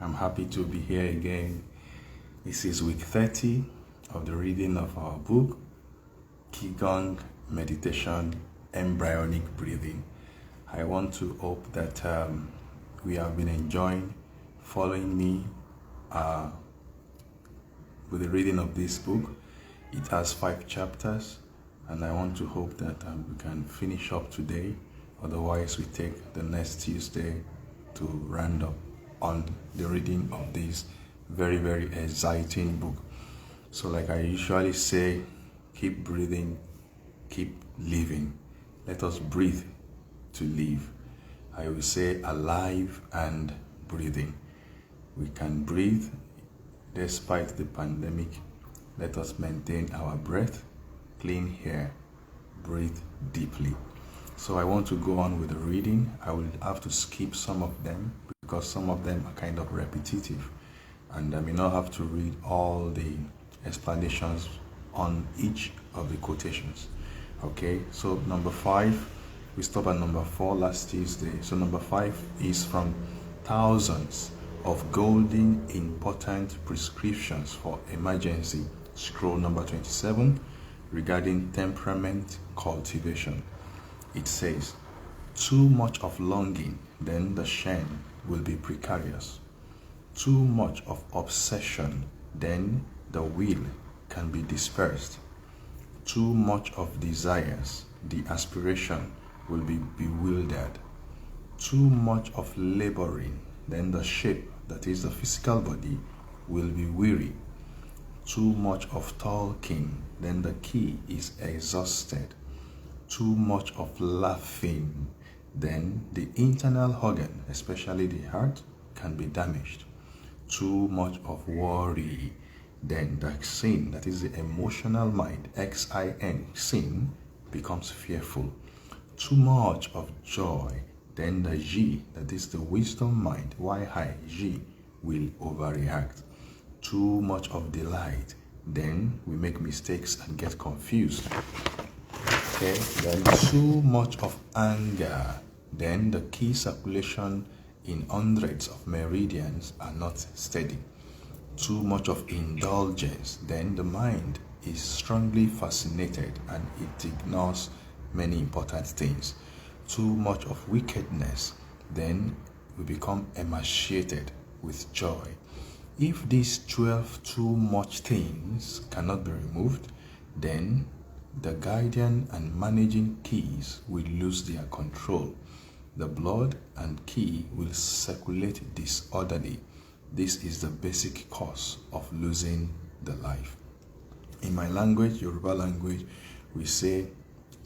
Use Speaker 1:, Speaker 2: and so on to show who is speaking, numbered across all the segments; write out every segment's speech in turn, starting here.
Speaker 1: I'm happy to be here again. This is week 30 of the reading of our book, Qigong Meditation, Embryonic Breathing. I want to hope that we have been enjoying following me with the reading of this book. It has 5 chapters, and I want to hope that we can finish up today. Otherwise, we take the next Tuesday to round up on the reading of this very, very exciting book. So like I usually say, keep breathing, keep living. Let us breathe to live. I will say alive and breathing. We can breathe despite the pandemic. Let us maintain our breath, clean air, breathe deeply. So I want to go on with the reading. I will have to skip some of them because some of them are kind of repetitive, and I may not have to read all the explanations on each of the quotations. Okay, so number 5, we stopped at number 4 last Tuesday. So number 5 is from Thousands of Golden Important Prescriptions for Emergency, scroll number 27, regarding temperament cultivation. It says, too much of longing, then the shen will be precarious. Too much of obsession, then the will can be dispersed. Too much of desires, the aspiration will be bewildered. Too much of laboring, then the shape, that is the physical body, will be weary. Too much of talking, then the key is exhausted. Too much of laughing, then the internal organ, especially the heart, can be damaged. Too much of worry, then the sin, that is the emotional mind, X-I-N, sin, becomes fearful. Too much of joy, then the Ji, that is the wisdom mind, Y-I-Ji, will overreact. Too much of delight, then we make mistakes and get confused. Okay, then too much of anger, then the key circulation in hundreds of meridians are not steady. Too much of indulgence, then the mind is strongly fascinated and it ignores many important things. Too much of wickedness, then we become emaciated with joy. If these 12 too much things cannot be removed, then the guardian and managing keys will lose their control. The blood and key will circulate disorderly. This is the basic cause of losing the life. In my language, Yoruba language, we say,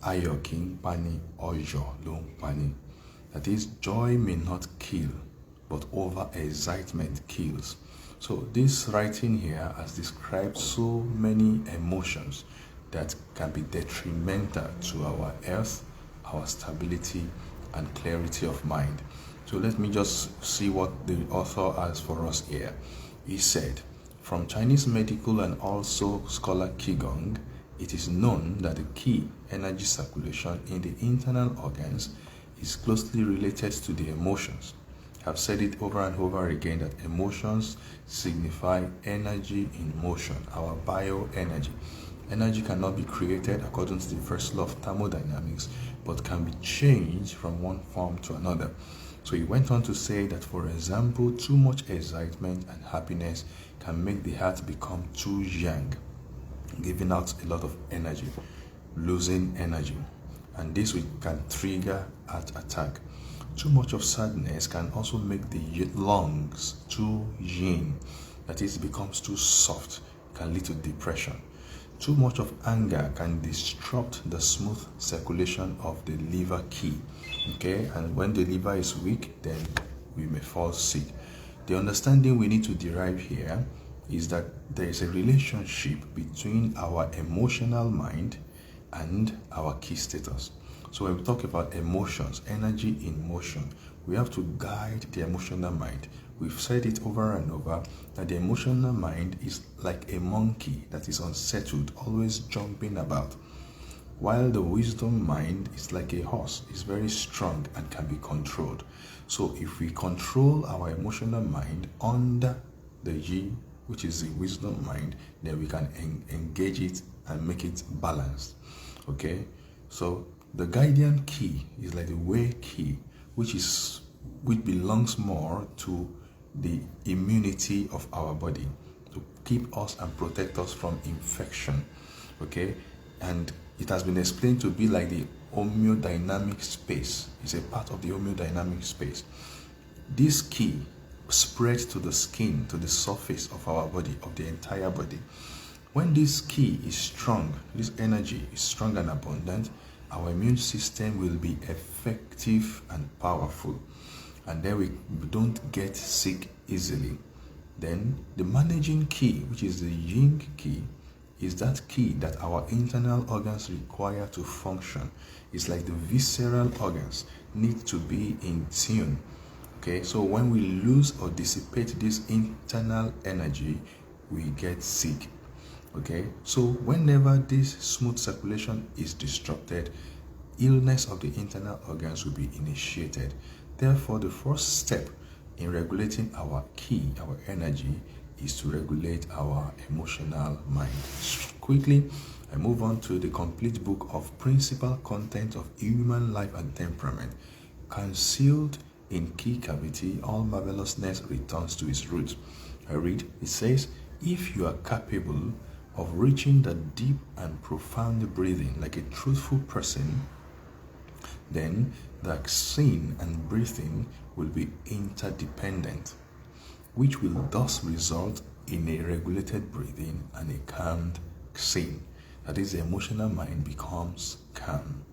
Speaker 1: Ayo ki n pani, Ojo lo n pani. That is, joy may not kill, but over-excitement kills. So this writing here has described so many emotions that can be detrimental to our health, our stability, and clarity of mind. So let me just see what the author has for us here. He said, from Chinese medical and also scholar Qigong, it is known that the key energy circulation in the internal organs is closely related to the emotions. I've said it over and over again that emotions signify energy in motion, our bioenergy. Energy cannot be created according to the first law of thermodynamics, but can be changed from one form to another. So he went on to say that, for example, too much excitement and happiness can make the heart become too yang, giving out a lot of energy, losing energy, and this can trigger heart attack. Too much of sadness can also make the lungs too yin, that is, becomes too soft, can lead to depression. Too much of anger can disrupt the smooth circulation of the liver key. Okay, and when the liver is weak, then we may fall sick. The understanding we need to derive here is that there is a relationship between our emotional mind and our key status. So when we talk about emotions, energy in motion, we have to guide the emotional mind. We've said it over and over that the emotional mind is like a monkey that is unsettled, always jumping about. while the wisdom mind is like a horse. It's very strong and can be controlled. So if we control our emotional mind under the Yi, which is the wisdom mind, then we can engage it and make it balanced. Okay, so the guardian key is like the way key, which belongs more to the immunity of our body, to keep us and protect us from infection. Okay, and it has been explained to be like the homeodynamic space. It's a part of the homeodynamic space. This key spreads to the skin, to the surface of our body, of the entire body. When this key is strong, this energy is strong and abundant, our immune system will be effective and powerful. And then we don't get sick easily. Then the managing key, which is the Yin key, is that key that our internal organs require to function. It's like the visceral organs need to be in tune. Okay, so when we lose or dissipate this internal energy, we get sick. Okay, so whenever this smooth circulation is disrupted, illness of the internal organs will be initiated. Therefore, the first step in regulating our ki, our energy, is to regulate our emotional mind. Quickly, I move on to the complete book of principal content of human life and temperament. Concealed in ki cavity, all marvelousness returns to its roots. I read, it says, if you are capable of reaching the deep and profound breathing like a truthful person, then the seeing and breathing will be interdependent, which will thus result in a regulated breathing and a calmed seeing. That is, the emotional mind becomes calm.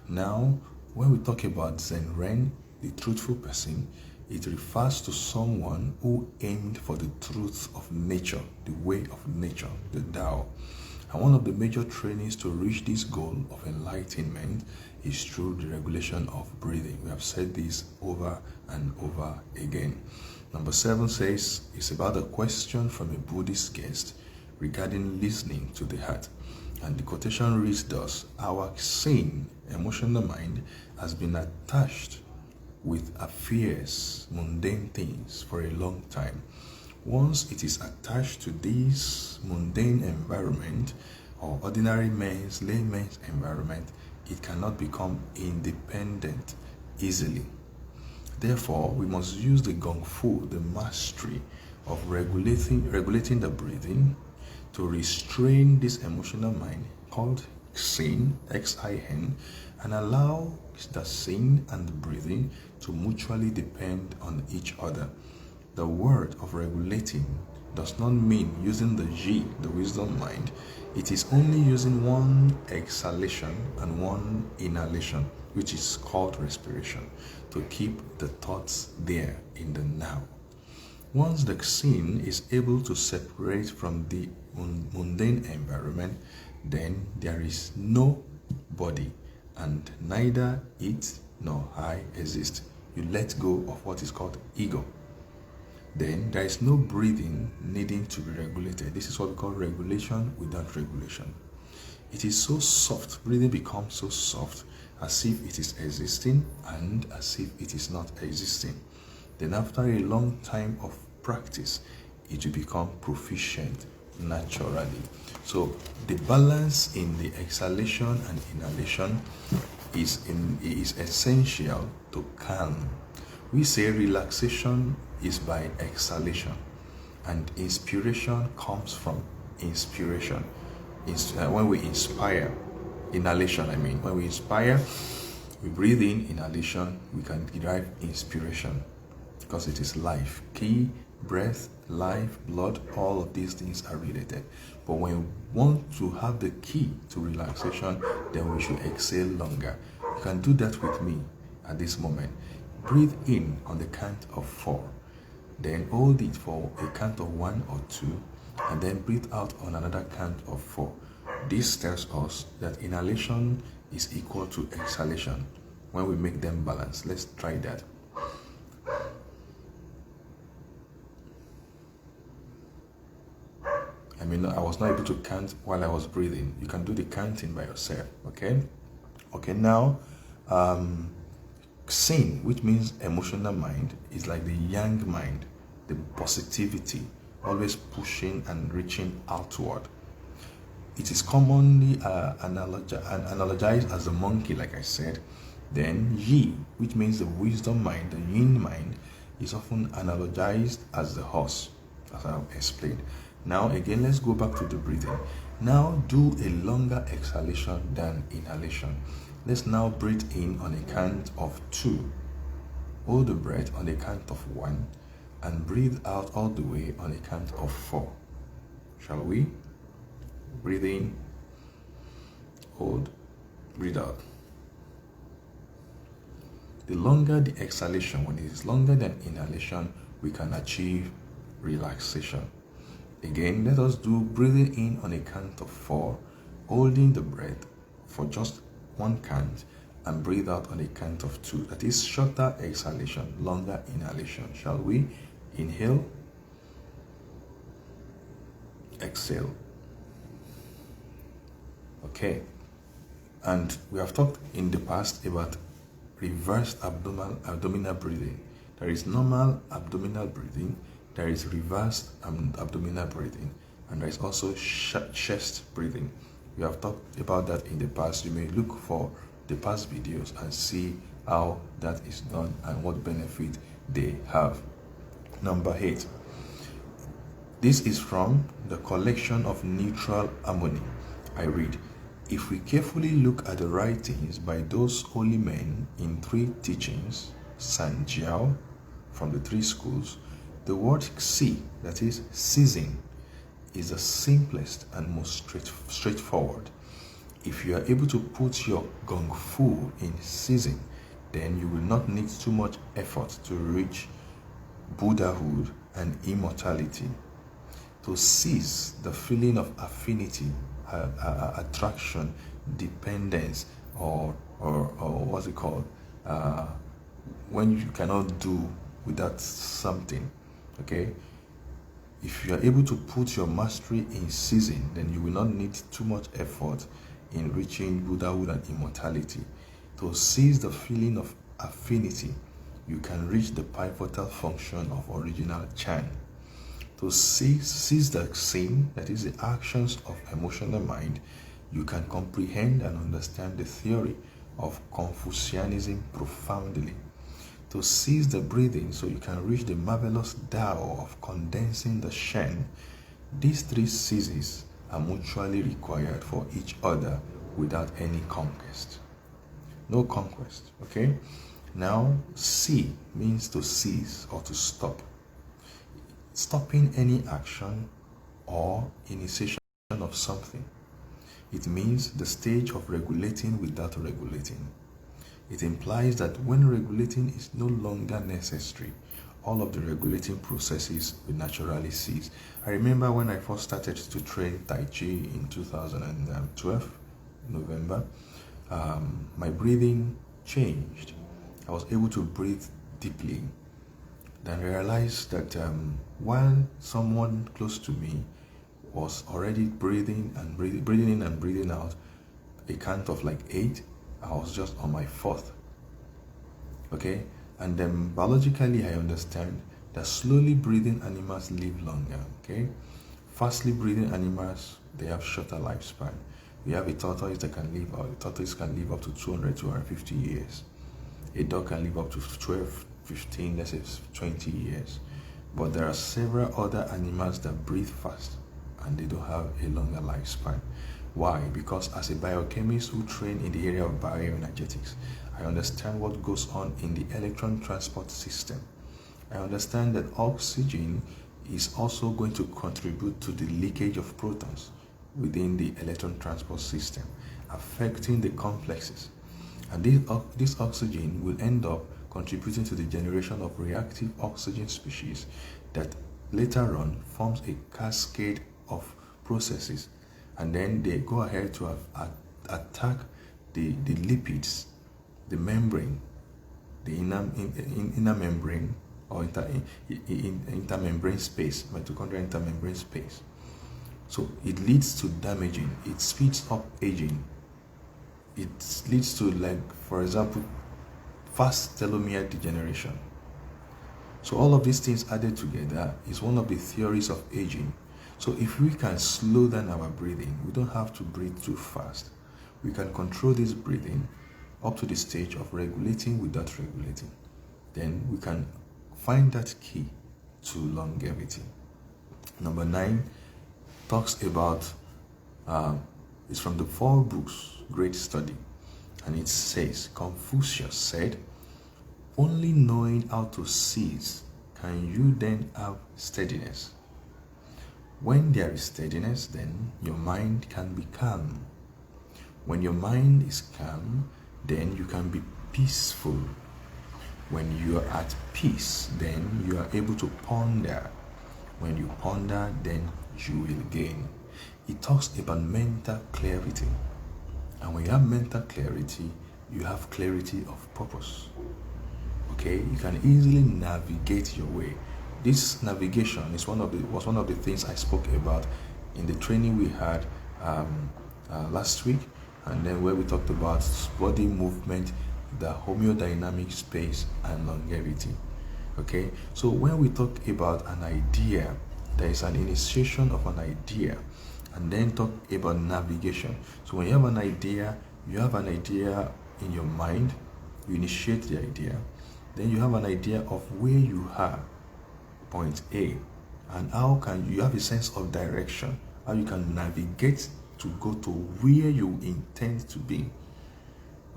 Speaker 1: Now, when we talk about Zen Ren, the truthful person, it refers to someone who aimed for the truth of nature, the way of nature, the Tao. And one of the major trainings to reach this goal of enlightenment is through the regulation of breathing. We have said this over and over again. Number 7 says it's about a question from a Buddhist guest regarding listening to the heart. And the quotation reads thus: our sane, emotional mind has been attached with affairs, mundane things for a long time. Once it is attached to this mundane environment or ordinary layman's environment, it cannot become independent easily. Therefore, we must use the Gong Fu, the mastery of regulating the breathing, to restrain this emotional mind called Xin, X-I-N, and allow the Xin and the breathing to mutually depend on each other. The word of regulating does not mean using the Ji, the wisdom mind. It is only using one exhalation and one inhalation, which is called respiration, to keep the thoughts there in the now. Once the Xin is able to separate from the mundane environment, then there is no body, and neither it nor I exist. You let go of what is called ego. Then there is no breathing needing to be regulated. This is what we call regulation without regulation. It is so soft, breathing becomes so soft, as if it is existing and as if it is not existing. Then after a long time of practice, it will become proficient naturally. So the balance in the exhalation and inhalation is essential to calm. We say relaxation is by exhalation, and inspiration comes from inspiration. When we inspire, inhalation, when we inspire, we breathe in, inhalation, we can derive inspiration, because it is life. Ki, breath, life, blood, all of these things are related. But when we want to have the key to relaxation, then we should exhale longer. You can do that with me at this moment. Breathe in on the count of 4. Then hold it for a count of 1 or 2, and then breathe out on another count of 4. This tells us that inhalation is equal to exhalation when we make them balanced. Let's try that. I was not able to count while I was breathing. You can do the counting by yourself, okay? Okay, now, sin, which means emotional mind, is like the yang mind, the positivity, always pushing and reaching outward. It is commonly analogized as a monkey, like I said. Then yi, which means the wisdom mind, the yin mind, is often analogized as the horse, as I've explained. Now again, let's go back to the breathing. Now do a longer exhalation than inhalation. Let's now breathe in on a count of 2. Hold the breath on a count of 1 and breathe out all the way on a count of 4. Shall we? Breathe in, hold, breathe out. The longer the exhalation, when it is longer than inhalation, we can achieve relaxation. Again, let us do breathing in on a count of 4, holding the breath for just 1 count, and breathe out on a count of 2. That is shorter exhalation, longer inhalation. Shall we? Inhale, exhale. Okay, and we have talked in the past about reversed abdominal breathing. There is normal abdominal breathing, there is reversed abdominal breathing, and there is also chest breathing. We have talked about that in the past. You may look for the past videos and see how that is done and what benefit they have. Number 8. This is from the collection of Neutral Harmony. I read, if we carefully look at the writings by those holy men in 3 teachings, San Jiao, from the 3 schools, the word si, that is ceasing, is the simplest and most straightforward. If you are able to put your gung fu in ceasing, then you will not need too much effort to reach Buddhahood and immortality. To cease the feeling of affinity, attraction, dependence, or what's it called? When you cannot do without something, okay? If you are able to put your mastery in ceasing, then you will not need too much effort in reaching Buddhahood and immortality. To cease the feeling of affinity, you can reach the pivotal function of original Chan. To cease the sin, that is the actions of emotional mind, you can comprehend and understand the theory of Confucianism profoundly. To cease the breathing, so you can reach the marvelous Tao of condensing the Shen. These 3 ceases are mutually required for each other without any conquest. No conquest, okay? Now, si means to cease or to stop. Stopping any action or initiation of something. It means the stage of regulating without regulating. It implies that when regulating is no longer necessary, all of the regulating processes will naturally cease. I remember when I first started to train Tai Chi in 2012, November, my breathing changed. I was able to breathe deeply. Then realized that while someone close to me was already breathing in and breathing out a count of like 8, I was just on my 4th. Okay, and then biologically I understand that slowly breathing animals live longer. Okay, fastly breathing animals, they have shorter lifespan. We have a tortoise that can live, or a tortoise can live up to 200-250 years. A dog can live up to 12, 15, let's say 20 years. But there are several other animals that breathe fast and they don't have a longer lifespan. Why? Because as a biochemist who trained in the area of bioenergetics, I understand what goes on in the electron transport system. I understand that oxygen is also going to contribute to the leakage of protons within the electron transport system, affecting the complexes. And this oxygen will end up contributing to the generation of reactive oxygen species that later on forms a cascade of processes, and then they go ahead to attack the lipids, the membrane, the inner membrane or intermembrane space, mitochondrial intermembrane space. So it leads to damaging, it speeds up aging, it leads to, like, for example, fast telomere degeneration. So all of these things added together is one of the theories of aging. So if we can slow down our breathing, we don't have to breathe too fast. We can control this breathing up to the stage of regulating without regulating. Then we can find that key to longevity. Number 9 talks about, it's from the 4 books, Great Study. And it says, Confucius said, only knowing how to cease can you then have steadiness. When there is steadiness, then your mind can be calm. When your mind is calm, then you can be peaceful. When you are at peace, then you are able to ponder. When you ponder, then you will gain. It talks about mental clarity. And when you have mental clarity, you have clarity of purpose. Okay, you can easily navigate your way. This navigation was one of the things I spoke about in the training we had last week, and then where we talked about body movement, the homeodynamic space, and longevity. Okay, so when we talk about an idea, there is an initiation of an idea, and then talk about navigation. So when you have an idea in your mind, you initiate the idea. Then you have an idea of where you are, point A, and how can you have a sense of direction, how you can navigate to go to where you intend to be.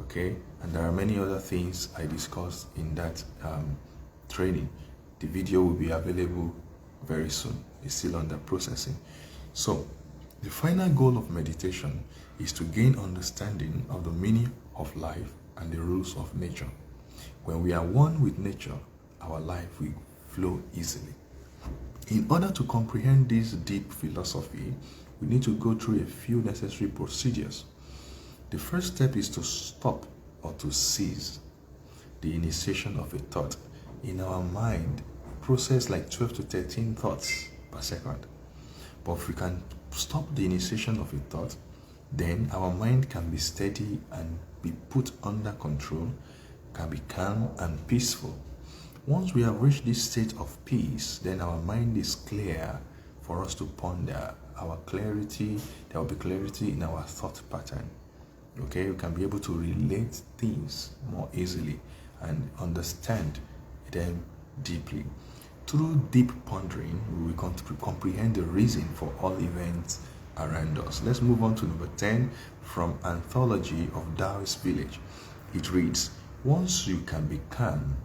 Speaker 1: Okay, and there are many other things I discussed in that training. The video will be available very soon. It's still under processing. So the final goal of meditation is to gain understanding of the meaning of life and the rules of nature. When we are one with nature, our life will flow easily. In order to comprehend this deep philosophy, we need to go through a few necessary procedures. The first step is to stop or to cease the initiation of a thought. In our mind, we process like 12 to 13 thoughts per second. But if we can stop the initiation of a thought, then our mind can be steady and be put under control, can be calm and peaceful. Once we have reached this state of peace, then our mind is clear for us to ponder. Our clarity, there will be clarity in our thought pattern. Okay, we can be able to relate things more easily and understand them deeply. Through deep pondering, we will comprehend the reason for all events around us. Let's move on to number 10 from Anthology of Taoist Village. It reads, once you can be calm,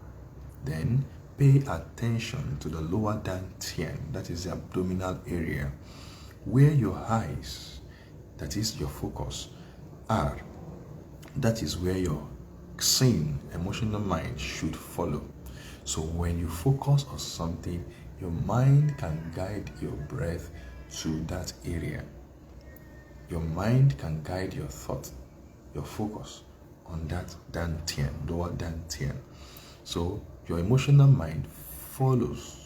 Speaker 1: then pay attention to the lower dantian, that is the abdominal area, where your eyes, that is your focus, are. That is where your sane, emotional mind should follow. So when you focus on something, your mind can guide your breath to that area. Your mind can guide your thought, your focus on that dantian, lower dantian. So your emotional mind follows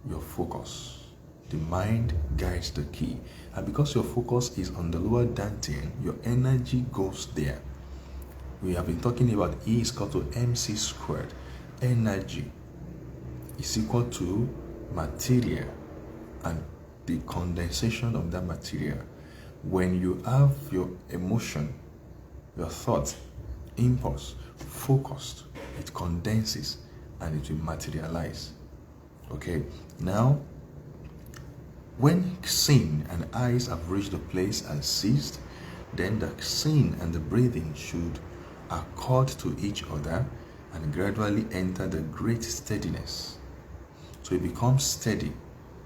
Speaker 1: your focus. The mind guides the key. And because your focus is on the lower dantian, your energy goes there. We have been talking about E is equal to mc squared. Energy is equal to material and the condensation of that material. When you have your emotion, your thought, impulse, focused, it condenses and it will materialize. Okay, now when seen and eyes have reached the place and ceased, then the seen and the breathing should accord to each other and gradually enter the great steadiness. So it becomes steady,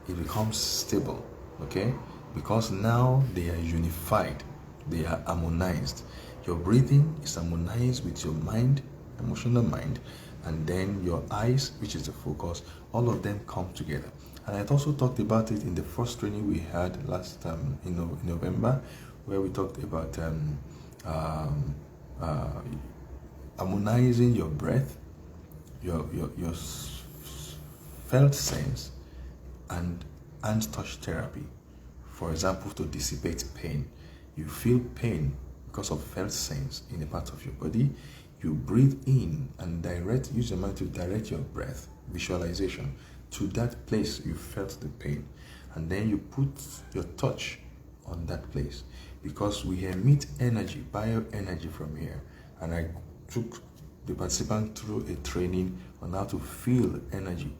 Speaker 1: it becomes stable, okay? Because now they are unified, they are harmonized. Your breathing is harmonized with your mind, emotional mind, and then your eyes, which is the focus, all of them come together. And I also talked about it in the first training we had last in November, where we talked about harmonizing your breath, your felt sense, and touch therapy. For example, to dissipate pain. You feel pain because of felt sense in a part of your body. You breathe in and use your mind to direct your breath, visualization, to that place you felt the pain. And then you put your touch on that place, because we emit energy, bioenergy from here. And I took the participant through a training on how to feel energy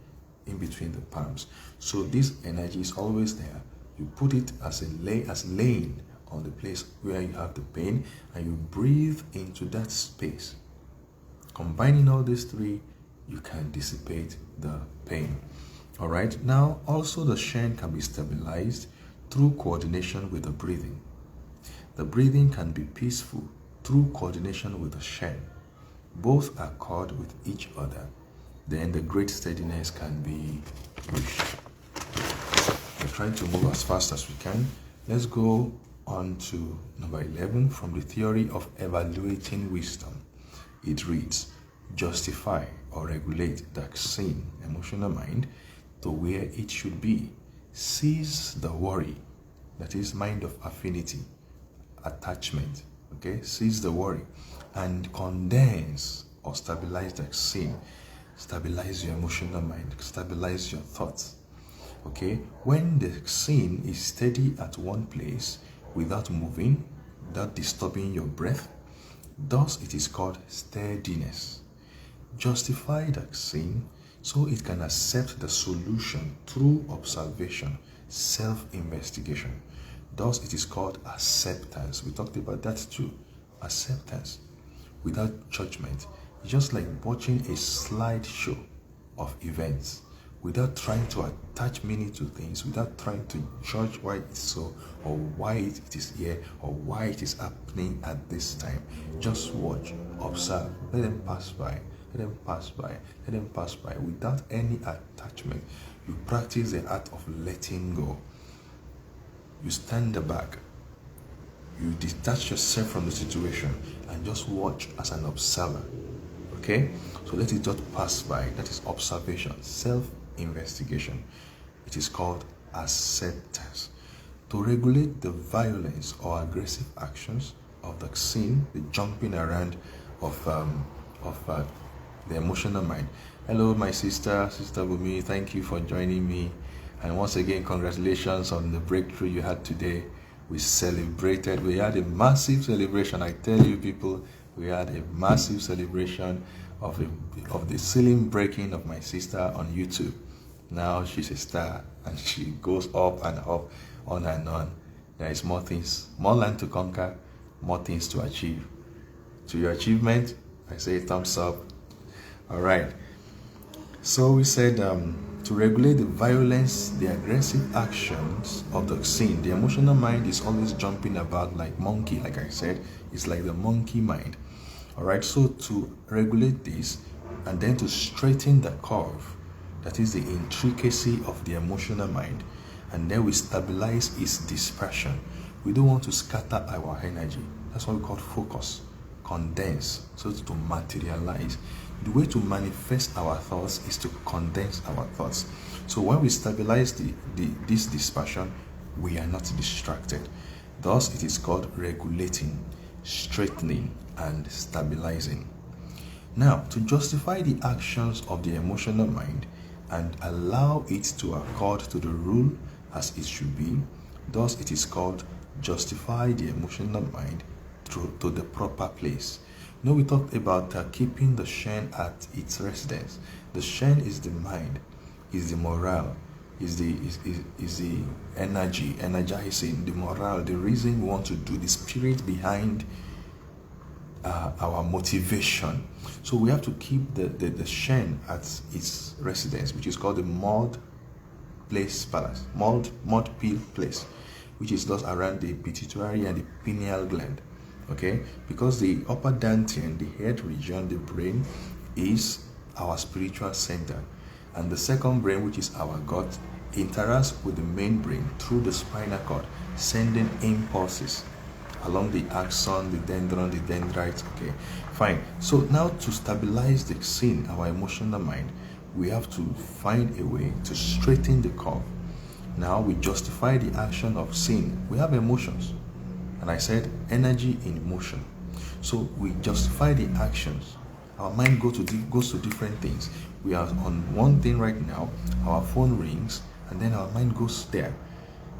Speaker 1: in between the palms. So this energy is always there. You put it as laying on the place where you have the pain, and you breathe into that space. Combining all these three, you can dissipate the pain. All right. Now, also the Shen can be stabilized through coordination with the breathing. The breathing can be peaceful through coordination with the Shen. Both accord with each other. Then the great steadiness can be reached. We're trying to move as fast as we can. Let's go on to number 11 from the theory of evaluating wisdom. It reads, justify or regulate the Xin emotional mind to where it should be. Cease the worry, that is mind of affinity, attachment. Okay, cease the worry and condense or stabilize the Xin. Stabilize your emotional mind, stabilize your thoughts. Okay, when the Xin is steady at one place without moving, without disturbing your breath, thus it is called steadiness. Justify the Xin so it can accept the solution through observation, self-investigation. Thus it is called acceptance. We talked about that too. Acceptance without judgment. It's just like watching a slideshow of events without trying to attach meaning to things, without trying to judge why it's so, or why it is here, or why it is happening at this time. Just watch, observe, let them pass by, let them pass by, let them pass by without any attachment. You practice the art of letting go. You stand back, you detach yourself from the situation and just watch as an observer. Okay? So let it just pass by. That is observation, self-investigation. It is called acceptance. To regulate the violence or aggressive actions of the Xin, the jumping around of the emotional mind. Hello, my Sister Bumi. Thank you for joining me. And once again, congratulations on the breakthrough you had today. We celebrated. We had a massive celebration. I tell you, people, we had a massive celebration of the ceiling breaking of my sister on YouTube. Now she's a star, and she goes up and up, on and on. There is more things, more land to conquer, more things to achieve. To your achievement, I say thumbs up. All right. So we said to regulate the violence, the aggressive actions of the Xin. The emotional mind is always jumping about like monkey, like I said. It's like the monkey mind. All right, so to regulate this and then to straighten the curve, that is the intricacy of the emotional mind, and then we stabilize its dispersion. We don't want to scatter our energy. That's what we call focus, condense, so to materialize. The way to manifest our thoughts is to condense our thoughts. So when we stabilize this dispersion, we are not distracted. Thus, it is called regulating, straightening, and stabilizing. Now, to justify the actions of the emotional mind and allow it to accord to the rule as it should be, thus it is called justify the emotional mind to the proper place. Now we talked about keeping the Shen at its residence. The Shen is the mind, is the morale, is the energy, energizing, the morale, the reason we want to do, the spirit behind our motivation. So we have to keep the Shen at its residence, which is called the mud peel place, which is thus around the pituitary and the pineal gland. Okay, because the upper dantian, the head region, the brain, is our spiritual center, and the second brain, which is our gut, interacts with the main brain through the spinal cord, sending impulses along the axon, the dendron, the dendrites. Okay, fine. So now to stabilize the Xin, our emotional mind, we have to find a way to straighten the curve. Now we justify the action of sin. We have emotions. And I said energy in motion. So we justify the actions. Our mind goes to different things. We are on one thing right now, our phone rings, and then our mind goes there.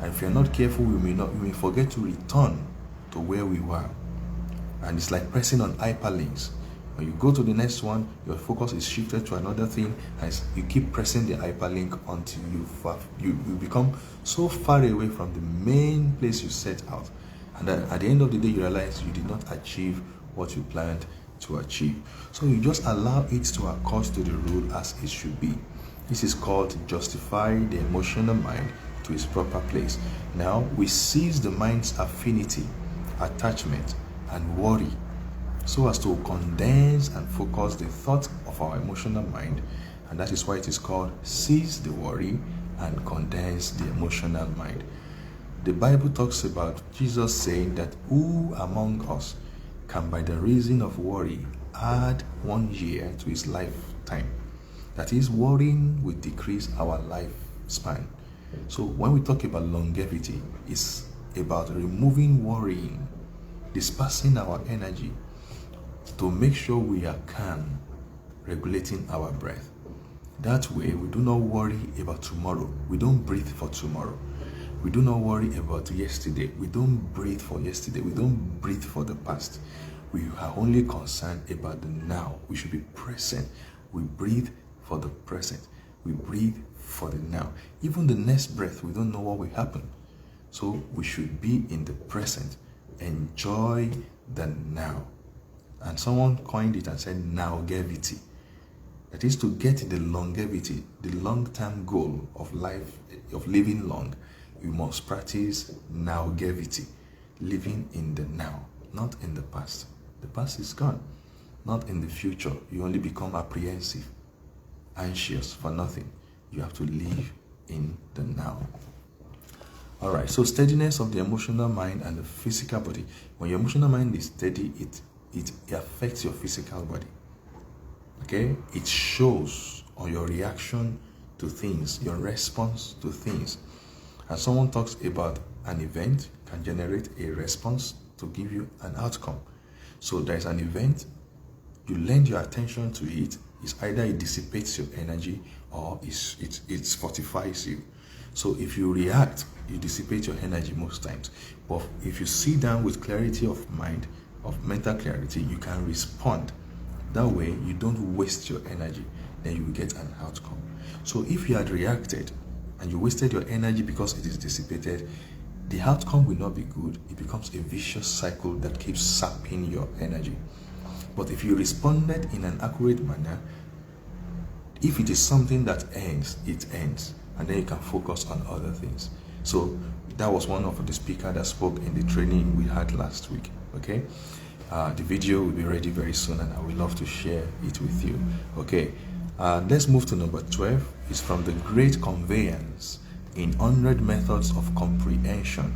Speaker 1: And if you're not careful, we may forget to return to where we were. And it's like pressing on hyperlinks. When you go to the next one, your focus is shifted to another thing, and you keep pressing the hyperlink until you become so far away from the main place you set out. And then at the end of the day, you realize you did not achieve what you planned to achieve. So you just allow it to accord to the rule as it should be. This is called justify the emotional mind to its proper place. Now we seize the mind's affinity, attachment, and worry, so as to condense and focus the thought of our emotional mind. And that is why it is called seize the worry and condense the emotional mind. The Bible talks about Jesus saying that who among us can, by the reason of worry, add 1 year to his lifetime? That is, worrying will decrease our lifespan. So when we talk about longevity, it's about removing worrying, dispersing our energy to make sure we are calm, regulating our breath. That way, we do not worry about tomorrow. We don't breathe for tomorrow. We do not worry about yesterday. We don't breathe for yesterday. We don't breathe for the past. We are only concerned about the now. We should be present. We breathe for the present. We breathe for the now. Even the next breath, we don't know what will happen. So we should be in the present. Enjoy the now. And someone coined it and said nowgevity. That is to get the longevity, the long-term goal of life, of living long. You must practice nowgevity, living in the now, not in the past. The past is gone. Not in the future. You only become apprehensive, anxious for nothing. You have to live in the now. All right, so steadiness of the emotional mind and the physical body. When your emotional mind is steady, it affects your physical body. Okay? It shows on your reaction to things, your response to things. And someone talks about an event can generate a response to give you an outcome. So there's an event, you lend your attention to it. It's either it dissipates your energy or it fortifies you. So if you react, you dissipate your energy most times. But if you sit down with clarity of mind, of mental clarity, you can respond. That way, you don't waste your energy. Then you will get an outcome. So if you had reacted and you wasted your energy because it is dissipated, the outcome will not be good. It becomes a vicious cycle that keeps sapping your energy. But if you responded in an accurate manner, if it is something that ends, it ends. And then you can focus on other things. So that was one of the speakers that spoke in the training we had last week. Okay? The video will be ready very soon and I would love to share it with you. Okay? Let's move to number 12. It's from the Great Conveyance in 100 Methods of Comprehension,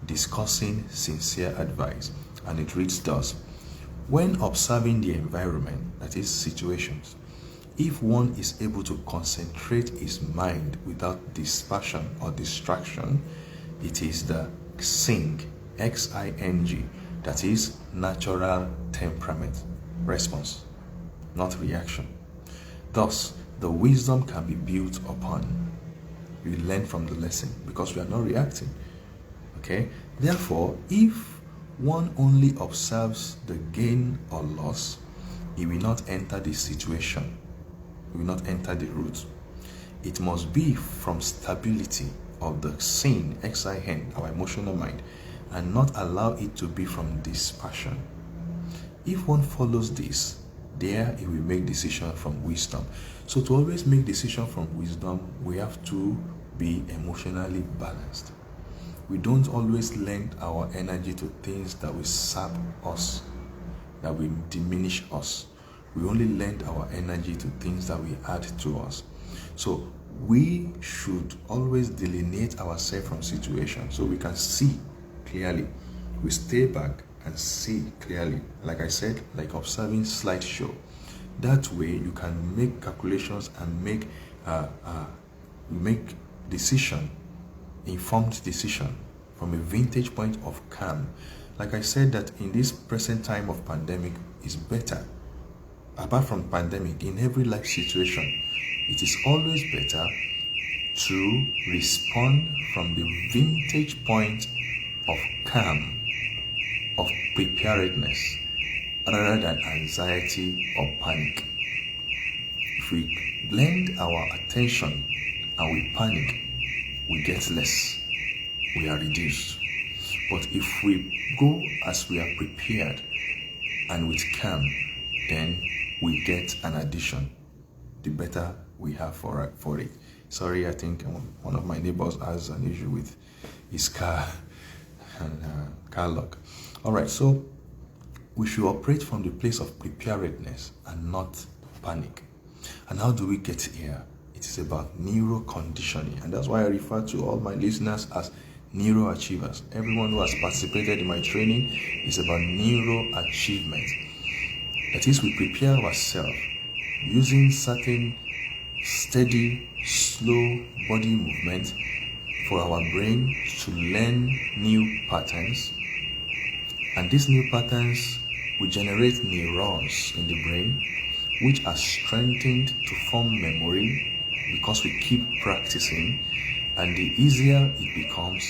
Speaker 1: discussing sincere advice. And it reads thus: when observing the environment, that is situations, if one is able to concentrate his mind without dispersion or distraction, it is the Xing, X-I-N-G, that is natural temperament response, not reaction. Thus, the wisdom can be built upon. We learn from the lesson because we are not reacting. Okay? Therefore, if one only observes the gain or loss, he will not enter the situation. He will not enter the root. It must be from stability of the Xing, X-I-N, our emotional mind, and not allow it to be from dispersion. If one follows this, there he will make decision from wisdom. So to always make decision from wisdom, we have to be emotionally balanced. We don't always lend our energy to things that will sap us, that will diminish us. We only lend our energy to things that will add to us. So we should always delineate ourselves from situations so we can see clearly. We stay back and see clearly. Like I said, like observing slideshow. That way you can make calculations and make decision informed decision, from a vantage point of calm. Like I said, that in this present time of pandemic is better. Apart from pandemic, in every life situation, it is always better to respond from the vantage point of calm, of preparedness, rather than anxiety or panic. If we lend our attention and we panic, we get less, we are reduced. But if we go as we are prepared and with calm, then we get an addition, the better we have for it. Sorry, I think one of my neighbors has an issue with his car and car lock. All right, so we should operate from the place of preparedness and not panic. And how do we get here? It is about neuro conditioning, and that's why I refer to all my listeners as neuro achievers. Everyone who has participated in my training is about neuro achievement. That is, we prepare ourselves using certain steady, slow body movement for our brain to learn new patterns. And these new patterns will generate neurons in the brain, which are strengthened to form memory because we keep practicing, and the easier it becomes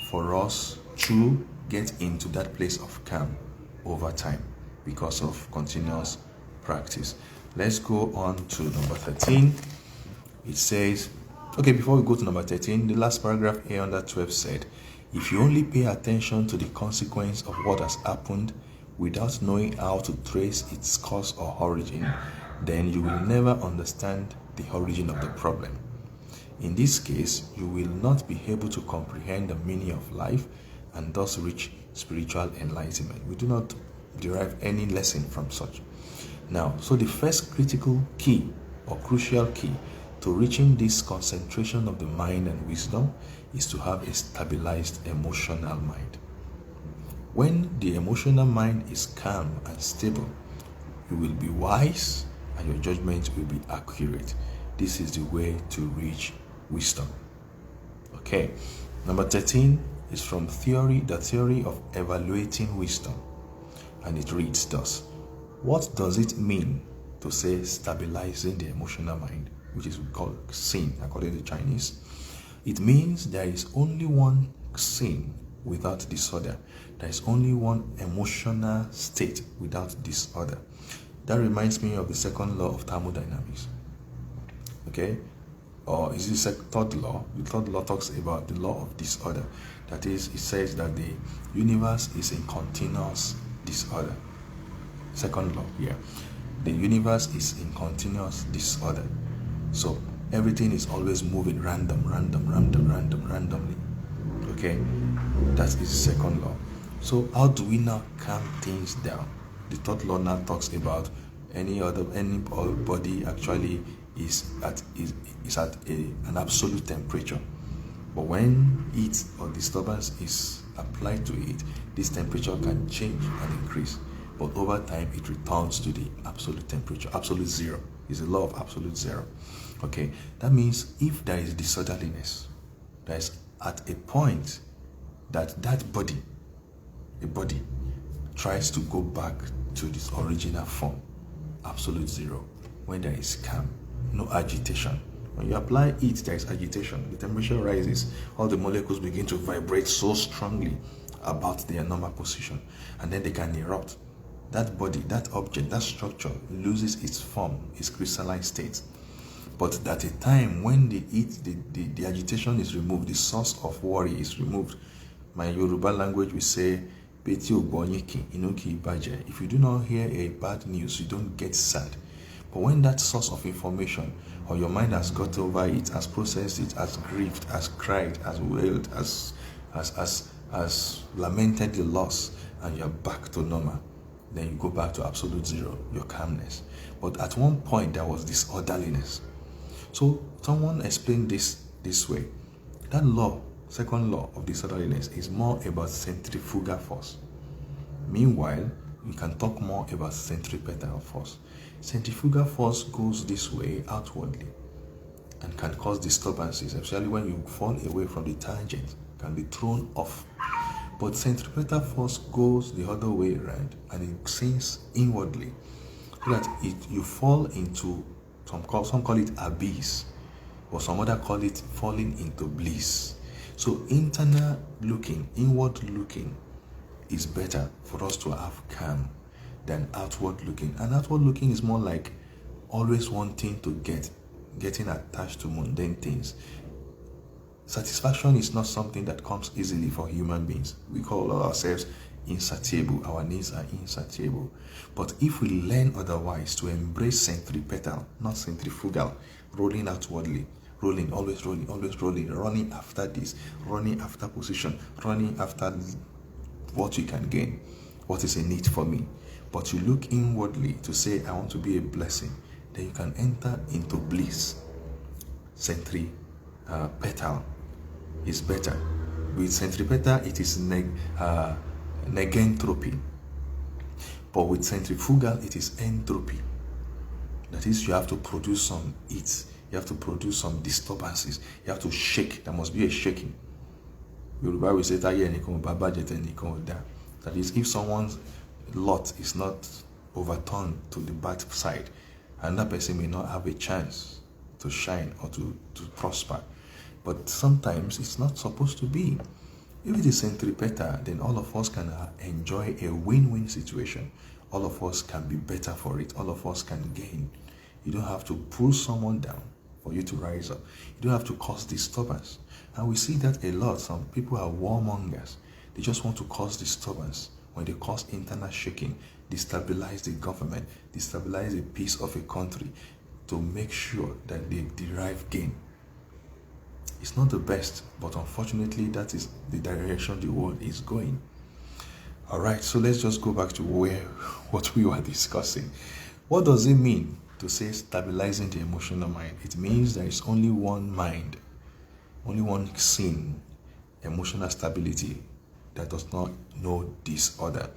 Speaker 1: for us to get into that place of calm over time because of continuous practice. Let's go on to number 13. It says, okay, before we go to number 13, the last paragraph here under 12 said, if you only pay attention to the consequence of what has happened without knowing how to trace its cause or origin, then you will never understand the origin of the problem. In this case, you will not be able to comprehend the meaning of life and thus reach spiritual enlightenment. We do not derive any lesson from such. Now, so the first critical key or crucial key to reaching this concentration of the mind and wisdom is to have a stabilized emotional mind. When the emotional mind is calm and stable, you will be wise and your judgment will be accurate. This is the way to reach wisdom. Okay, number 13 is from the theory of evaluating wisdom, and it reads thus: what does it mean to say stabilizing the emotional mind, which is called sin according to Chinese? It means there is only one sin without disorder. There is only one emotional state without disorder. That reminds me of the second law of thermodynamics. Okay, or is this a third law? The third law talks about the law of disorder. That is, it says that the universe is in continuous disorder. Second law here. The universe is in continuous disorder. So everything is always moving randomly. Okay, that is the second law. So how do we now calm things down? The third law now talks about any body actually is at an absolute temperature, but when heat or disturbance is applied to it, this temperature can change and increase, but over time it returns to the absolute temperature. Absolute zero is the law of absolute zero. Okay, that means if there is disorderliness, there is at a point that a body tries to go back to its original form, absolute zero, when there is calm, no agitation. When you apply heat, there is agitation. The temperature rises, all the molecules begin to vibrate so strongly about their normal position, and then they can erupt. That body, that object, that structure loses its form, its crystalline state. But at a time when the heat, the agitation is removed, the source of worry is removed. My Yoruba language will say, if you do not hear a bad news, you don't get sad. But when that source of information, or your mind has got over it, has processed it, has grieved, has cried, has wailed, has lamented the loss, and you're back to normal, then you go back to absolute zero, your calmness. But at one point, there was disorderliness. So someone explained this way. That law, second law of disorderliness, is more about centrifugal force. Meanwhile, we can talk more about centripetal force. Centrifugal force goes this way outwardly. and can cause disturbances, especially when you fall away from the tangent, can be thrown off. But centripetal force goes the other way around, and it sinks inwardly, so that you fall into some call it abyss, or some other call it falling into bliss. So internal looking, inward looking is better for us to have calm than outward looking. And outward looking is more like always wanting to getting attached to mundane things. Satisfaction is not something that comes easily for human beings. We call ourselves insatiable. Our needs are insatiable. But if we learn otherwise, to embrace centripetal, not centrifugal, rolling outwardly, rolling, always rolling, running after this, running after position, running after what you can gain, what is a need for me. But you look inwardly to say, I want to be a blessing, then you can enter into bliss. Centripetal is better. With centripetal, it is negentropy. But with centrifugal, it is entropy. That is, you have to produce some heat, you have to produce some disturbances, you have to shake. There must be a shaking. Yoruba will say that is, if someone's lot is not overturned to the bad side, and that person may not have a chance to shine or to prosper. But sometimes it's not supposed to be. If it is centripetal, then all of us can enjoy a win-win situation. All of us can be better for it. All of us can gain. You don't have to pull someone down for you to rise up. You don't have to cause disturbance. And we see that a lot. Some people are warmongers. They just want to cause disturbance. When they cause internal shaking, destabilize the government, destabilize the peace of a country to make sure that they derive gain. It's not the best, but unfortunately that is the direction the world is going. All right, so let's just go back to what we were discussing. What does it mean to say stabilizing the emotional mind? It means there is only one mind, only one scene, emotional stability, that does not know disorder.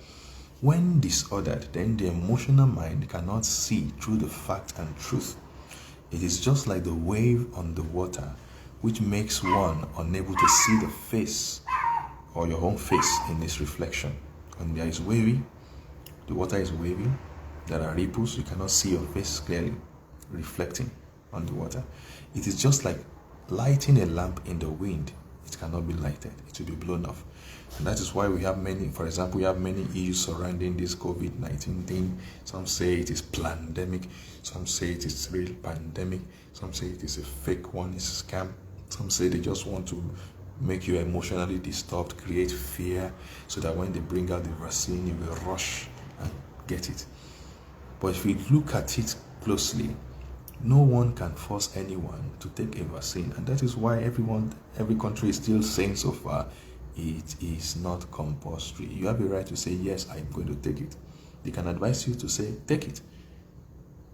Speaker 1: When disordered, then the emotional mind cannot see through the fact and truth. It is just like the wave on the water, which makes one unable to see the face or your own face in its reflection. When there is wavy, the water is wavy, there are ripples, you cannot see your face clearly reflecting on the water. It is just like lighting a lamp in the wind. It cannot be lighted, it will be blown off. And that is why we have many issues surrounding this COVID-19 thing. Some say it is pandemic, some say it is real pandemic, some say it is a fake one, it's a scam. Some say they just want to make you emotionally disturbed, create fear, so that when they bring out the vaccine, you will rush and get it. But if we look at it closely, no one can force anyone to take a vaccine. And that is why every country is still saying so far, it is not compulsory. You have a right to say, yes, I'm going to take it. They can advise you to say, take it.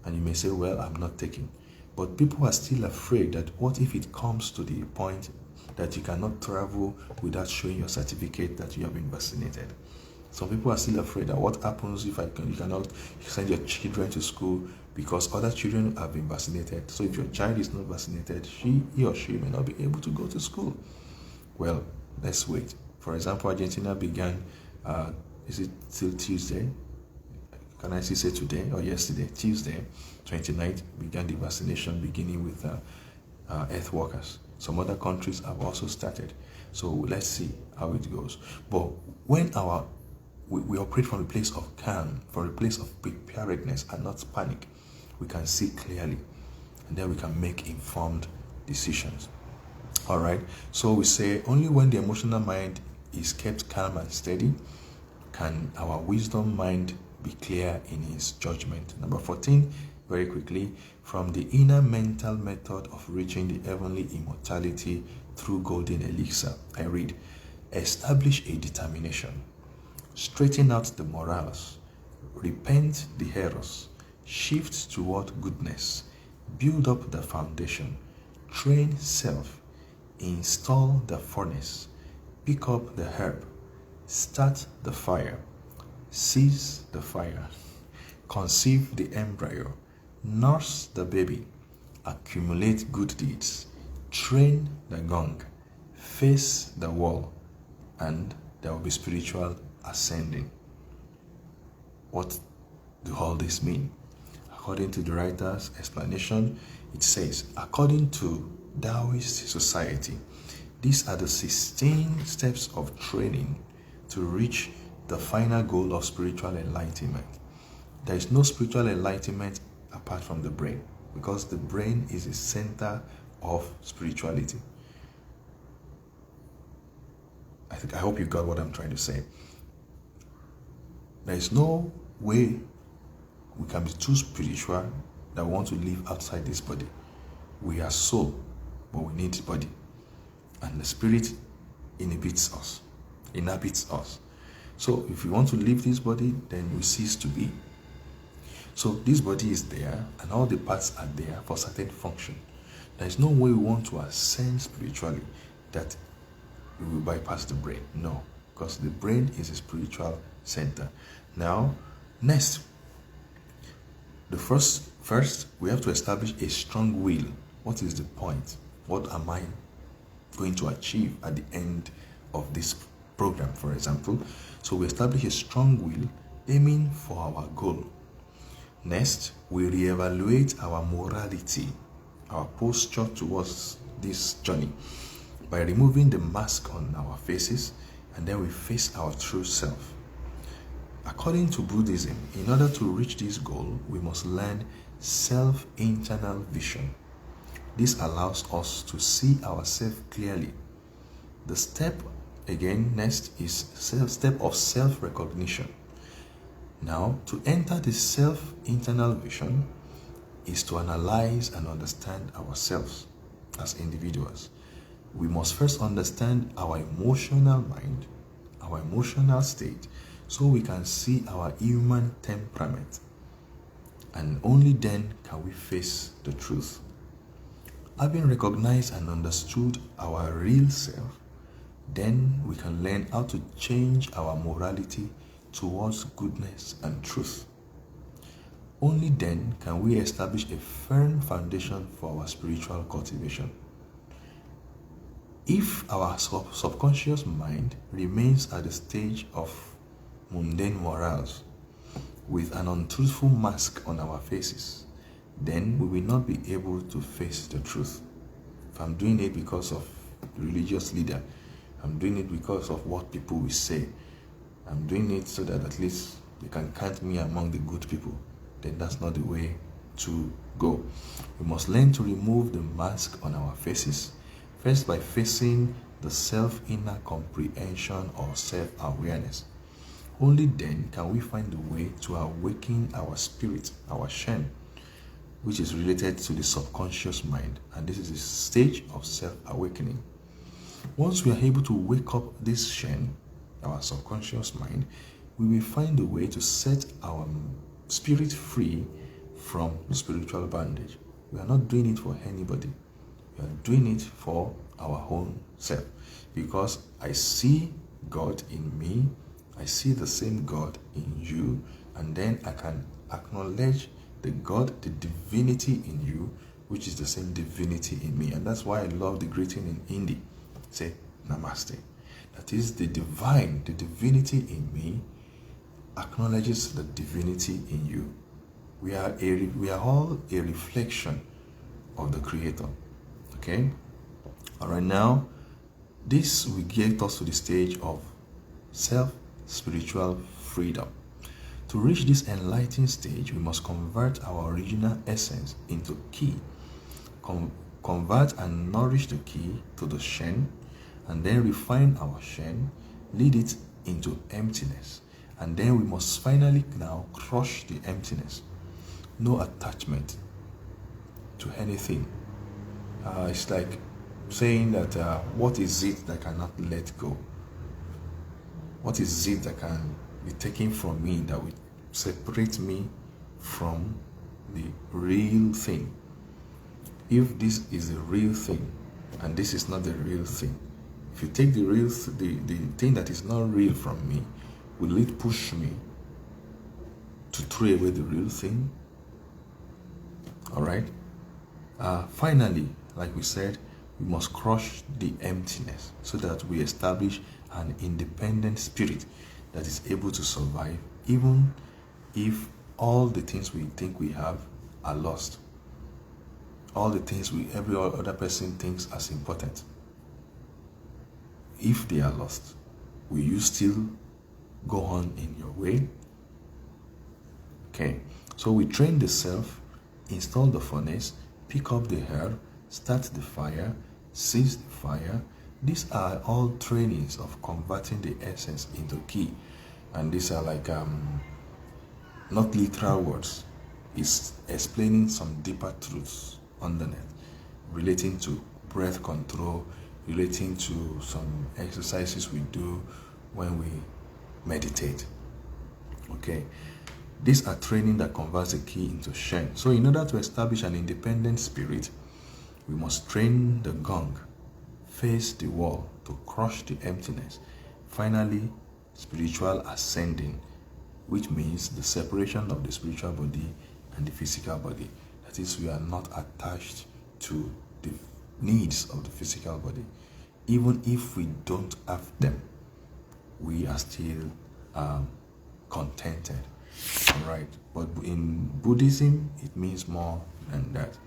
Speaker 1: And you may say, well, I'm not taking. But people are still afraid that what if it comes to the point that you cannot travel without showing your certificate that you have been vaccinated? Some people are still afraid that what happens if you cannot send your children to school because other children have been vaccinated. So if your child is not vaccinated, he or she may not be able to go to school. Well, let's wait. For example, Argentina began, is it till Tuesday? Can I say today or yesterday? Tuesday, 29th, began the vaccination beginning with health workers. Some other countries have also started. So let's see how it goes. But when we operate from a place of calm, from a place of preparedness and not panic, we can see clearly, and then we can make informed decisions. All right, so we say only when the emotional mind is kept calm and steady can our wisdom mind be clear in his judgment. Number 14, very quickly, from the inner mental method of reaching the heavenly immortality through golden elixir, I read, establish a determination, straighten out the morals, repent the errors, shift toward goodness, build up the foundation, train self, install the furnace, pick up the herb, start the fire, seize the fire, conceive the embryo, nurse the baby, accumulate good deeds, train the gong, face the wall, and there will be spiritual ascending. What do all this mean? According to the writer's explanation, it says, according to Taoist society, these are the 16 steps of training to reach the final goal of spiritual enlightenment. There is no spiritual enlightenment apart from the brain, because the brain is the center of spirituality. I hope you got what I'm trying to say. There is no way we can be too spiritual that we want to live outside this body. We are soul, but we need body. And the spirit inhabits us. So if we want to leave this body, then we cease to be. So this body is there, and all the parts are there for certain function. There is no way we want to ascend spiritually that we will bypass the brain. No, because the brain is a spiritual center. Now, next, first we have to establish a strong will. What is the point? What am I going to achieve at the end of this program, for example? So we establish a strong will aiming for our goal. Next, we reevaluate our morality, our posture towards this journey by removing the mask on our faces, and then we face our true self. According to Buddhism, in order to reach this goal, we must learn self-internal vision. This allows us to see ourselves clearly. The step, again, next is step of self-recognition. Now, to enter the self-internal vision is to analyze and understand ourselves as individuals. We must first understand our emotional mind, our emotional state, so we can see our human temperament. And only then can we face the truth. Having recognized and understood our real self, then we can learn how to change our morality towards goodness and truth. Only then can we establish a firm foundation for our spiritual cultivation. If our subconscious mind remains at the stage of mundane morals with an untruthful mask on our faces, then we will not be able to face the truth. If I'm doing it because of the religious leader, I'm doing it because of what people will say, I'm doing it so that at least they can count me among the good people, then that's not the way to go. We must learn to remove the mask on our faces, first by facing the self-inner comprehension or self-awareness. Only then can we find a way to awaken our spirit, our Shen, which is related to the subconscious mind, and this is the stage of self-awakening. Once we are able to wake up this Shen, our subconscious mind, we will find a way to set our spirit free from spiritual bondage. We are not doing it for anybody. We are doing it for our own self. Because I see God in me, I see the same God in you, and then I can acknowledge the God, the divinity in you, which is the same divinity in me. And that's why I love the greeting in Hindi. Say, Namaste. That is the divine, the divinity in me acknowledges the divinity in you. We are all a reflection of the Creator. Okay? All right, now, this will get us to the stage of self-spiritual freedom. To reach this enlightened stage, we must convert our original essence into Ki. Convert and nourish the Ki to the Shen, and then refine our Shen, lead it into emptiness. And then we must finally now crush the emptiness. No attachment to anything. It's like saying that what is it that cannot let go? What is it that can be taken from me that will separate me from the real thing? If this is the real thing and this is not the real thing, if you take the thing that is not real from me, will it push me to throw away the real thing? All right? Finally, like we said, we must crush the emptiness so that we establish an independent spirit that is able to survive even if all the things we think we have are lost. All the things every other person thinks as important, if they are lost, will you still go on in your way? Okay, so we train the self, install the furnace, pick up the herb, start the fire, seize the fire. These are all trainings of converting the essence into key. And these are like not literal words. It's explaining some deeper truths underneath, relating to breath control, relating to some exercises we do when we meditate. Okay, these are training that converts the key into Shen. So in order to establish an independent spirit, we must train the gong, face the wall to crush the emptiness. Finally, spiritual ascending, which means the separation of the spiritual body and the physical body. That is, we are not attached to the needs of the physical body. Even if we don't have them, we are still contented. All right, but in Buddhism, it means more than that.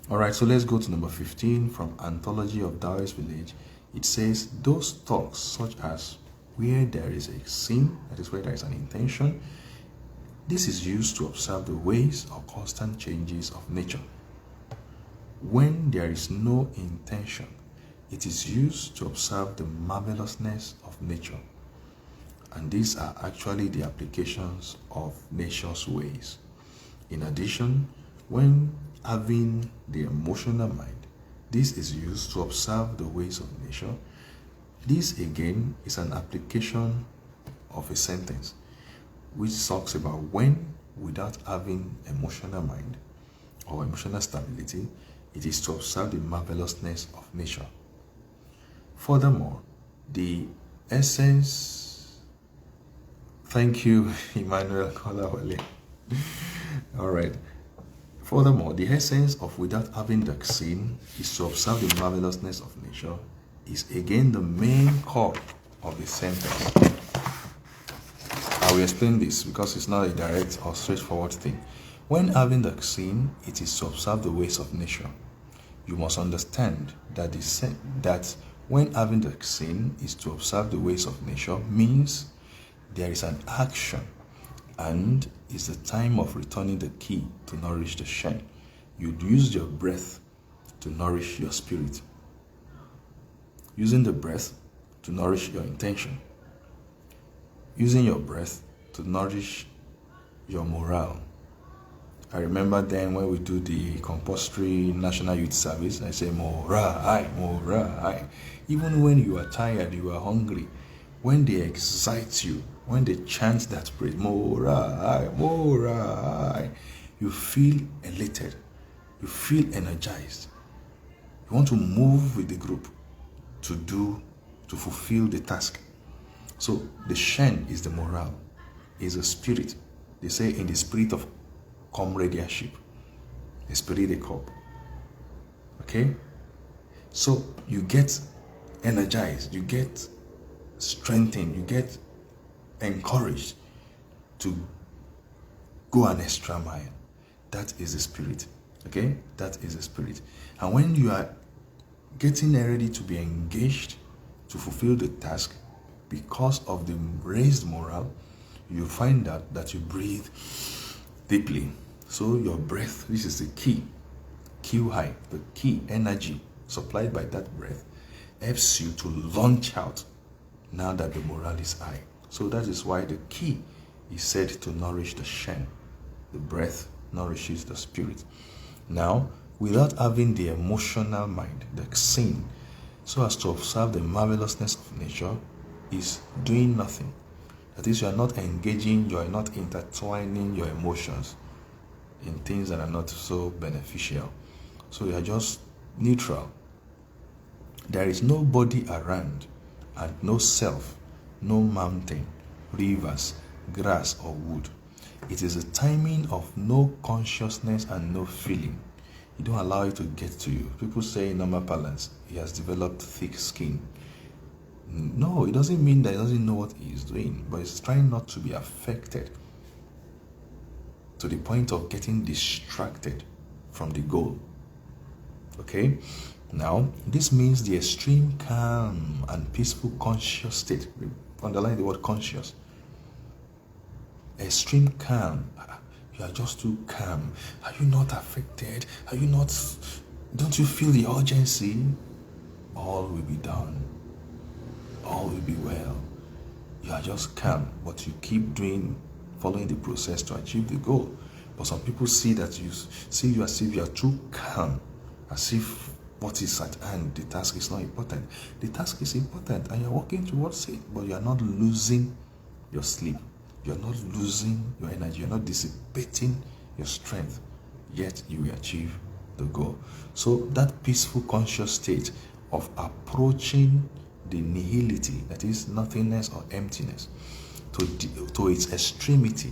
Speaker 1: All right, so let's go to number 15 from Anthology of Taoist Village. It says, those talks such as where there is a sin, that is where there is an intention, this is used to observe the ways or constant changes of nature. When there is no intention, it is used to observe the marvelousness of nature. And these are actually the applications of nature's ways. In addition, when having the emotional mind, this is used to observe the ways of nature. This again is an application of a sentence which talks about when, without having emotional mind or emotional stability, it is to observe the marvelousness of nature. Furthermore, the essence, thank you, Emmanuel Kolawale. All right. Furthermore, the essence of without having the sin is to observe the marvelousness of nature is again the main core of the sentence. I will explain this because it's not a direct or straightforward thing. When having the sin, it is to observe the ways of nature. You must understand that that when having the sin is to observe the ways of nature means there is an action, and it's the time of returning the key to nourish the Shen. You'd use your breath to nourish your spirit, using the breath to nourish your intention, using your breath to nourish your morale. I remember then when we do the compulsory National Youth Service, I say, morale, morale. Even when you are tired, you are hungry, when they excite you, when they chant that praise, morale, morale, you feel elated, you feel energized. You want to move with the group to fulfill the task. So the Shen is the morale, is a spirit. They say in the spirit of comradeship, the spirit they call. Okay? So you get energized, you get strengthened, you get encouraged to go an extra mile. That is the spirit. Okay? That is the spirit. And when you are getting ready to be engaged to fulfill the task, because of the raised morale, you find that you breathe deeply. So your breath, this is the key, Q high, the key energy supplied by that breath helps you to launch out now that the morale is high. So that is why the key is said to nourish the Shen. The breath nourishes the spirit. Now, without having the emotional mind, the Xin, so as to observe the marvelousness of nature, is doing nothing. That is, you are not engaging, you are not intertwining your emotions in things that are not so beneficial. So you are just neutral. There is nobody around and no self, no mountain, rivers, grass or wood. It is a timing of no consciousness and no feeling. You don't allow it to get to you. People say in normal parlance, he has developed thick skin. No, it doesn't mean that he doesn't know what he is doing, but he's trying not to be affected to the point of getting distracted from the goal. Okay? Now, this means the extreme calm and peaceful conscious state. Underline the word conscious. Extreme calm. You are just too calm. Are you not affected? Are you not? Don't you feel the urgency? All will be done. All will be well. You are just calm, but you keep following the process to achieve the goal. But some people see that you see you as if you are too calm, as if what is at hand, the task is not important. The task is important and you're working towards it, but you are not losing your sleep. You're not losing your energy. You're not dissipating your strength. Yet you will achieve the goal. So that peaceful conscious state of approaching the nihility, that is nothingness or emptiness, to its extremity,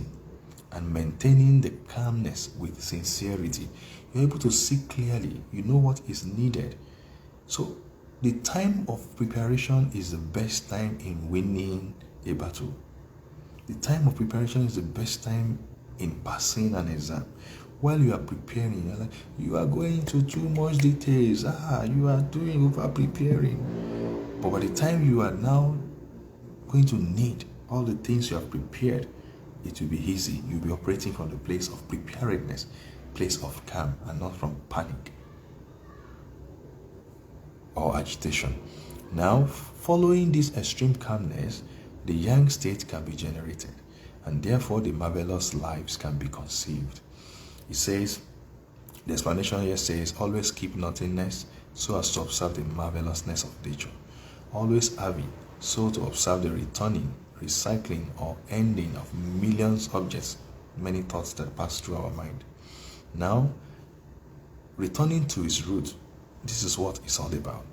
Speaker 1: and maintaining the calmness with sincerity, you're able to see clearly. You know what is needed. So the time of preparation is the best time in winning a battle. The time of preparation is the best time in passing an exam. While you are preparing, you are going into too much details. You are doing over preparing. But by the time you are now going to need all the things you have prepared, it will be easy. You'll be operating from the place of preparedness, place of calm, and not from panic or agitation. Now, following this extreme calmness, the yang state can be generated, and therefore the marvelous lives can be conceived. It says, the explanation here says, always keep nothingness so as to observe the marvelousness of nature. Always having so to observe the returning, recycling, or ending of millions of objects, many thoughts that pass through our mind. Now, returning to its root, this is what it's all about.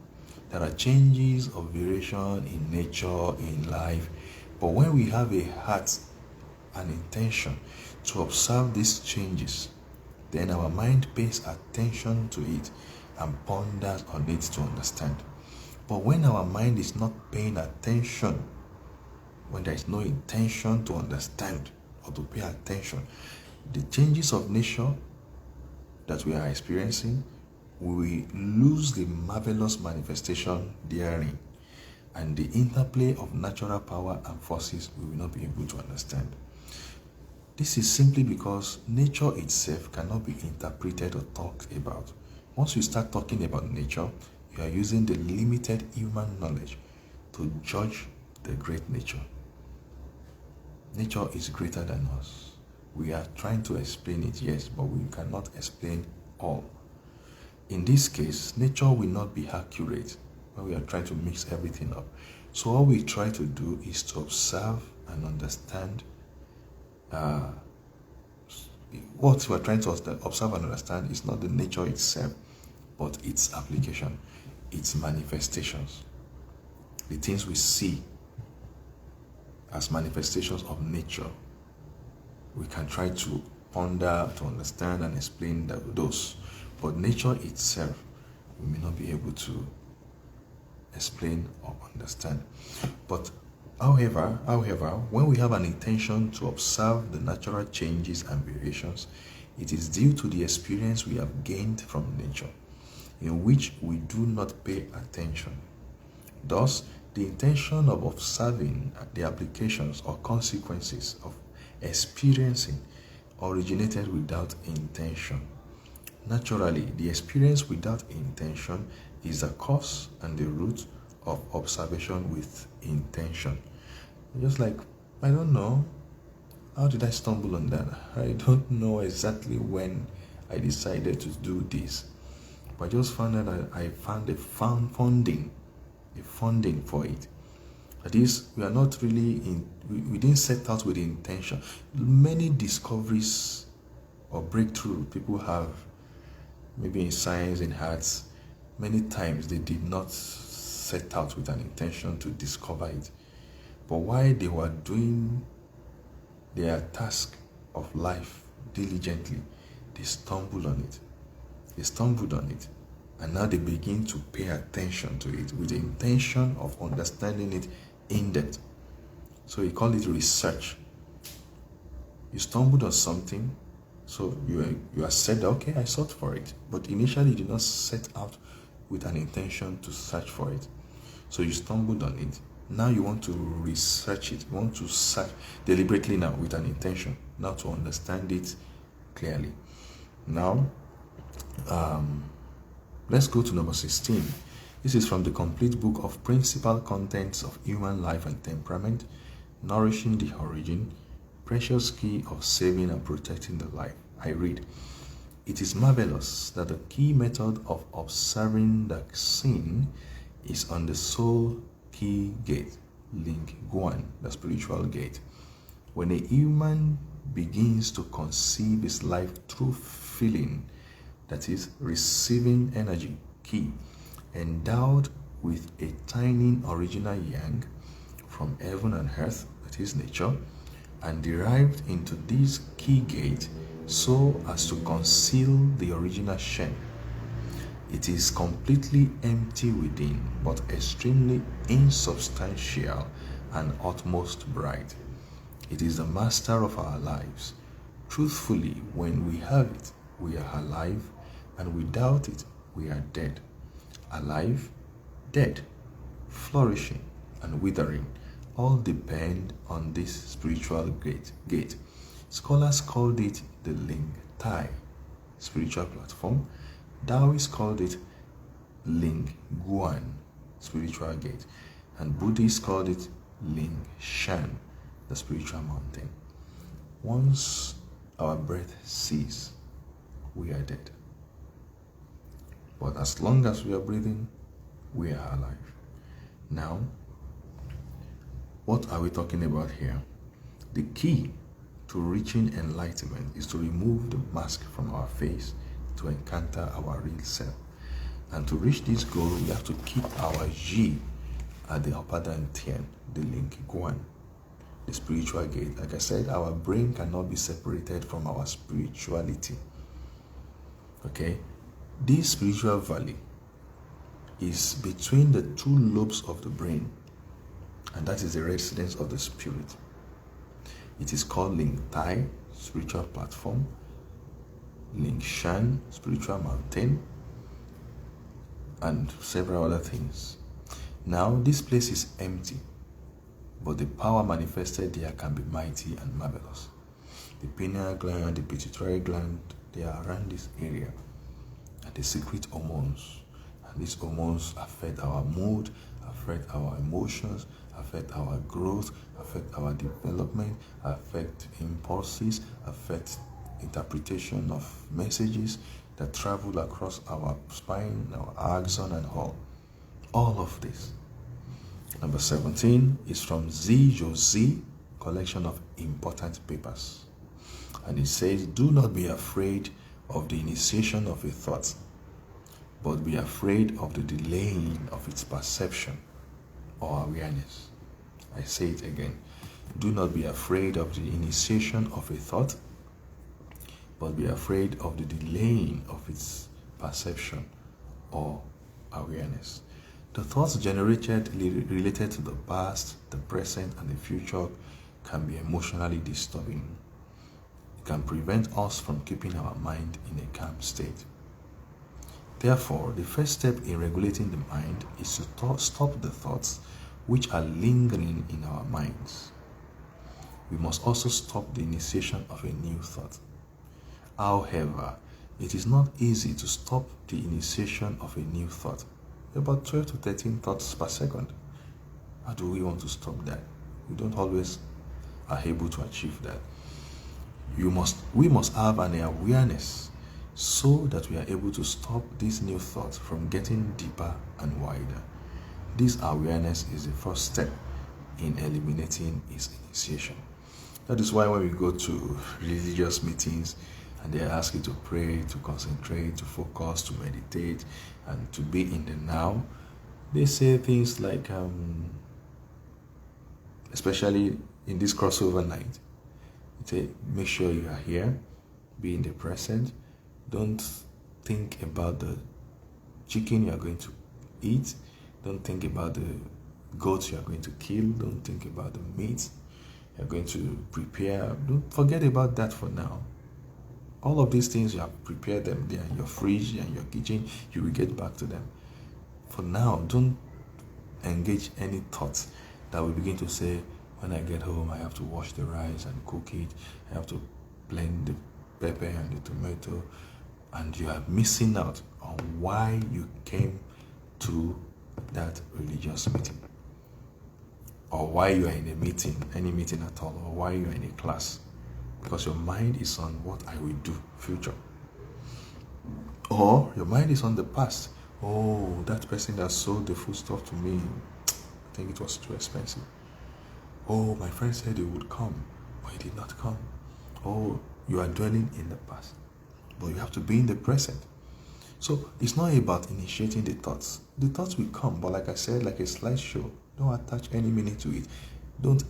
Speaker 1: There are changes of variation in nature, in life, but when we have a heart and intention to observe these changes, then our mind pays attention to it and ponders on it to understand. But when our mind is not paying attention, when there is no intention to understand or to pay attention, the changes of nature that we are experiencing, we lose the marvelous manifestation therein, and the interplay of natural power and forces we will not be able to understand. This is simply because nature itself cannot be interpreted or talked about. Once you start talking about nature, you are using the limited human knowledge to judge the great nature. Nature is greater than us. We are trying to explain it, yes, but we cannot explain all. In this case, nature will not be accurate when we are trying to mix everything up. So all we try to do is to observe and understand what we are trying to observe and understand is not the nature itself, but its application, its manifestations, the things we see as manifestations of nature. We can try to ponder, to understand and explain those, but nature itself we may not be able to explain or understand. But however, when we have an intention to observe the natural changes and variations, it is due to the experience we have gained from nature, in which we do not pay attention. Thus, the intention of observing the applications or consequences of experiencing originated without intention. Naturally, the experience without intention is the cause and the root of observation with intention. Just like, I don't know, how did I stumble on that? I don't know exactly when I decided to do this, but I just found that I found a funding for it. That is, we are not really we didn't set out with intention. Many discoveries or breakthrough people have, maybe in science, in arts, many times they did not set out with an intention to discover it. But while they were doing their task of life diligently, they stumbled on it. They stumbled on it. And now they begin to pay attention to it with the intention of understanding it in depth. So he called it research. You stumbled on something, so you are said, okay, I sought for it. But initially you did not set out with an intention to search for it. So you stumbled on it. Now you want to research it. You want to search deliberately now with an intention, now to understand it clearly. Now, let's go to number 16. This is from the complete book of Principal Contents of Human Life and Temperament, Nourishing the Origin, Precious Key of Saving and Protecting the Life. I read, it is marvelous that the key method of observing the sin is on the soul key gate, link guan, the spiritual gate. When a human begins to conceive his life through feeling, that is, receiving energy, key, endowed with a tiny original yang from heaven and earth, that is nature, and derived into this key gate so as to conceal the original shen. It is completely empty within, but extremely insubstantial and utmost bright. It is the master of our lives. Truthfully, when we have it, we are alive, and without it, we are dead. Alive, dead, flourishing, and withering all depend on this spiritual gate. Scholars called it the Ling Tai, spiritual platform. Taoists called it Ling Guan, spiritual gate. And Buddhists called it Ling Shan, the spiritual mountain. Once our breath ceases, we are dead. But as long as we are breathing, we are alive. Now, what are we talking about here? The key to reaching enlightenment is to remove the mask from our face to encounter our real self. And to reach this goal, we have to keep our Ji at the upper dantian, the Ling Guan, the spiritual gate. Like I said, our brain cannot be separated from our spirituality. Okay? This spiritual valley is between the two lobes of the brain, and that is the residence of the spirit. It is called Ling Tai, spiritual platform, Ling Shan, spiritual mountain, and several other things. Now, this place is empty, but the power manifested there can be mighty and marvelous. The pineal gland, the pituitary gland, they are around this area, and the secret hormones. And these hormones affect our mood, affect our emotions, affect our growth, affect our development, affect impulses, affect interpretation of messages that travel across our spine, our axon, and all of this. Number 17 is from Zi collection of important papers. And it says, do not be afraid of the initiation of a thought, but be afraid of the delaying of its perception or awareness. I say it again. Do not be afraid of the initiation of a thought, but be afraid of the delaying of its perception or awareness. The thoughts generated related to the past, the present, and the future can be emotionally disturbing. It can prevent us from keeping our mind in a calm state. Therefore, the first step in regulating the mind is to stop the thoughts which are lingering in our minds. We must also stop the initiation of a new thought. However, it is not easy to stop the initiation of a new thought. About 12 to 13 thoughts per second. How do we want to stop that? We don't always are able to achieve that. We must have an awareness so that we are able to stop these new thoughts from getting deeper and wider. This awareness is the first step in eliminating its initiation. That is why when we go to religious meetings and they ask you to pray, to concentrate, to focus, to meditate, and to be in the now, they say things like, especially in this crossover night, they say, make sure you are here, be in the present, don't think about the chicken you are going to eat. Don't think about the goats you are going to kill. Don't think about the meat you're going to prepare. Don't forget about that for now. All of these things, you have prepared them. They are in your fridge and your kitchen. You will get back to them. For now, don't engage any thoughts that will begin to say, when I get home, I have to wash the rice and cook it. I have to blend the pepper and the tomato. And you are missing out on why you came to that religious meeting. Or why you are in a meeting, any meeting at all, or why you are in a class. Because your mind is on what I will do, future. Or your mind is on the past. Oh, that person that sold the food stuff to me, I think it was too expensive. Oh, my friend said he would come, but he did not come. Oh, you are dwelling in the past. But you have to be in the present. So it's not about initiating the thoughts. The thoughts will come, but like I said, like a slideshow, don't attach any meaning to it. Don't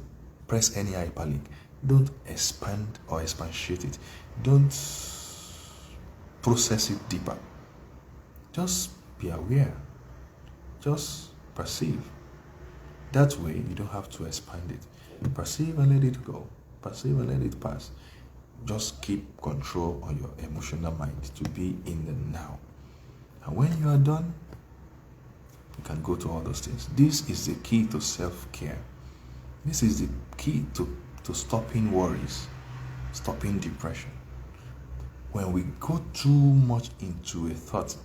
Speaker 1: press any hyperlink. Don't expand or expatiate it. Don't process it deeper. Just be aware. Just perceive. That way, you don't have to expand it. Perceive and let it go. Perceive and let it pass. Just keep control on your emotional mind to be in the now. And when you are done, you can go to all those things. This is the key to self-care. This is the key to stopping worries, stopping depression. When we go too much into a thought,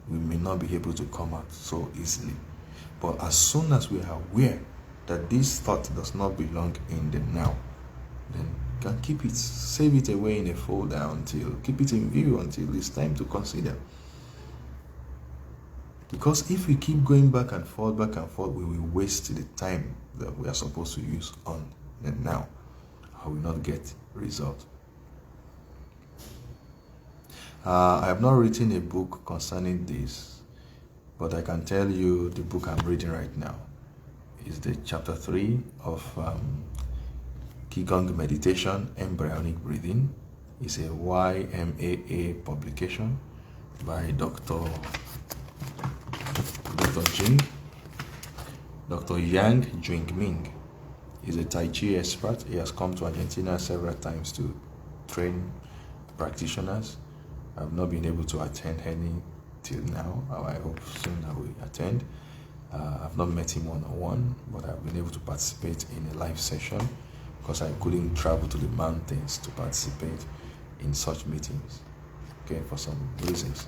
Speaker 1: we may not be able to come out so easily. But as soon as we are aware that this thought does not belong in the now, then you can keep it, save it away in a folder keep it in view until it's time to consider. Because if we keep going back and forth, we will waste the time that we are supposed to use on the now. I will not get result. I have not written a book concerning this, but I can tell you the book I'm reading right now is the chapter 3 of Qigong Meditation, Embryonic Breathing. It's a YMAA publication by Dr. Yang Jingming. He's a Tai Chi expert. He has come to Argentina several times to train practitioners. I've not been able to attend any till now. I hope soon I will attend. I've not met him one-on-one, but I've been able to participate in a live session because I couldn't travel to the mountains to participate in such meetings, okay, for some reasons.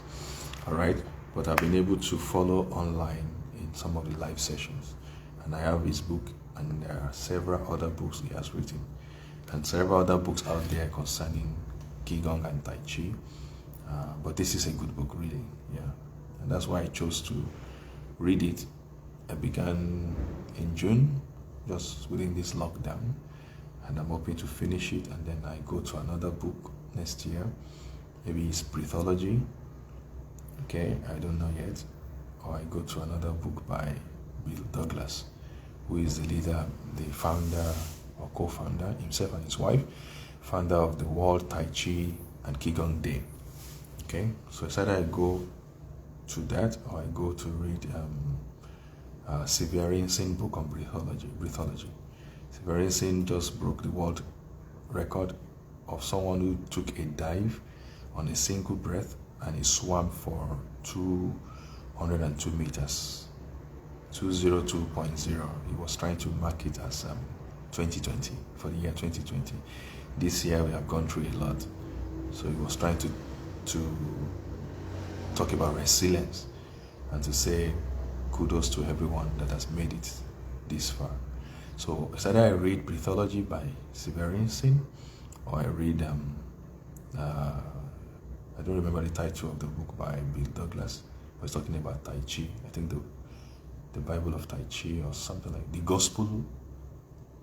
Speaker 1: All right, but I've been able to follow online in some of the live sessions, and I have his book, and there are several other books he has written, and several other books out there concerning Qigong and Tai Chi. But this is a good book, really, yeah, and that's why I chose to read it. I began in June, just within this lockdown, and I'm hoping to finish it, and then I go to another book next year. Maybe it's Breathology, okay, I don't know yet, or I go to another book by Bill Douglas, who is the leader, the founder or co-founder, himself and his wife, founder of the World Tai Chi and Qigong Day. Okay, so it's either I go to that or I go to read Severinsen book on breathology. Severinsen just broke the world record of someone who took a dive on a single breath and he swam for 202 meters, 202.0. He was trying to mark it as 2020, for the year 2020. This year we have gone through a lot, so he was trying to talk about resilience and to say kudos to everyone that has made it this far. So it's either I read Breathology by Severinsen or I read I don't remember the title of the book by Bill Douglas, but it's talking about Tai Chi. I think the Bible of Tai Chi or something like the Gospel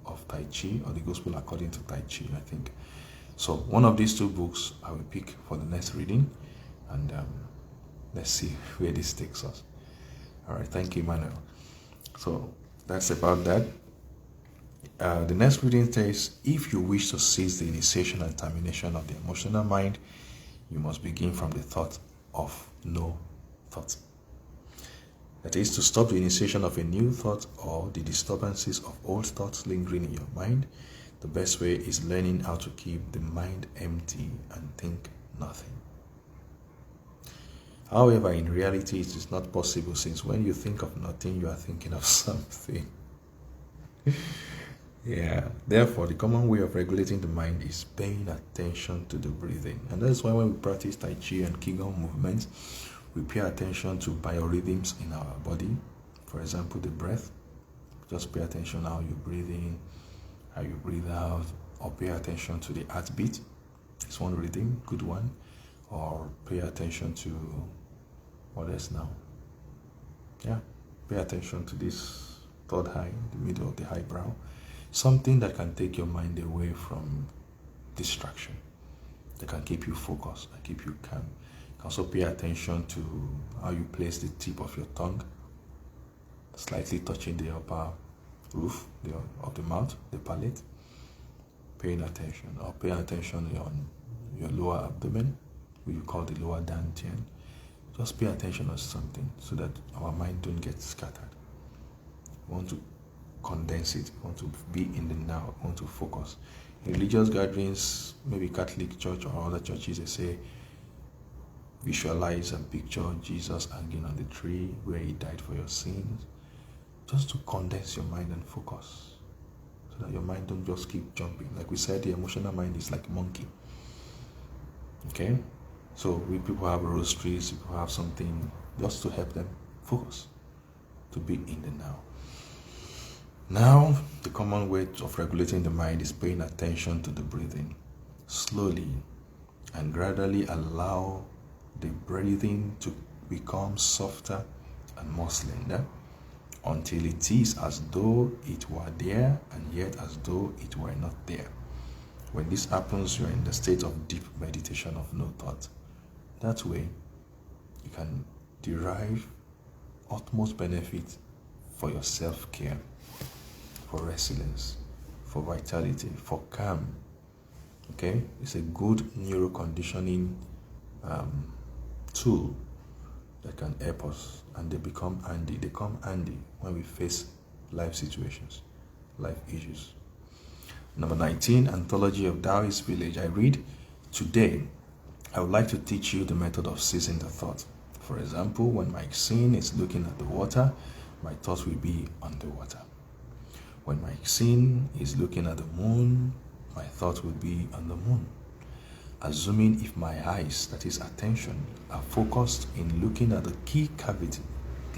Speaker 1: of Tai Chi or the Gospel according to Tai Chi, I think. So one of these two books I will pick for the next reading, and let's see where this takes us. All right, thank you, Emmanuel. So that's about that. The next reading says, if you wish to cease the initiation and termination of the emotional mind, you must begin from the thought of no thought. That is, to stop the initiation of a new thought or the disturbances of old thoughts lingering in your mind, the best way is learning how to keep the mind empty and think nothing. However, in reality, it is not possible, since when you think of nothing, you are thinking of something. Yeah. Therefore, the common way of regulating the mind is paying attention to the breathing. And that's why when we practice Tai Chi and Qigong movements, we pay attention to biorhythms in our body. For example, the breath. Just pay attention how you breathe in, how you breathe out, or pay attention to the heartbeat. It's one rhythm, good one. Or pay attention to what else now? Yeah, pay attention to this third eye, the middle of the eyebrow. Something that can take your mind away from distraction, that can keep you focused and keep you calm. You can also pay attention to how you place the tip of your tongue, slightly touching the upper roof of the mouth, the palate. Paying attention, or pay attention on your lower abdomen, which we call the lower dantian. Just pay attention on something so that our mind don't get scattered. We want to condense it. We want to be in the now. We want to focus. In religious gatherings, maybe Catholic church or other churches, they say, visualize and picture Jesus hanging on the tree where he died for your sins. Just to condense your mind and focus, so that your mind don't just keep jumping. Like we said, the emotional mind is like a monkey. Okay? So we people have rosaries, people have something just to help them focus, to be in the now. Now, the common way of regulating the mind is paying attention to the breathing. Slowly and gradually allow the breathing to become softer and more slender, until it is as though it were there and yet as though it were not there. When this happens, you are in the state of deep meditation of no thought. That way, you can derive utmost benefit for your self-care, for resilience, for vitality, for calm. Okay? It's a good neuroconditioning tool that can help us, and they become handy. They come handy when we face life situations, life issues. Number 19, Anthology of Taoist Village. I read, today, I would like to teach you the method of ceasing the thought. For example, when my Xin is looking at the water, my thoughts will be on the water. When my Xin is looking at the moon, my thoughts will be on the moon. Assuming if my eyes, that is attention, are focused in looking at the key cavity,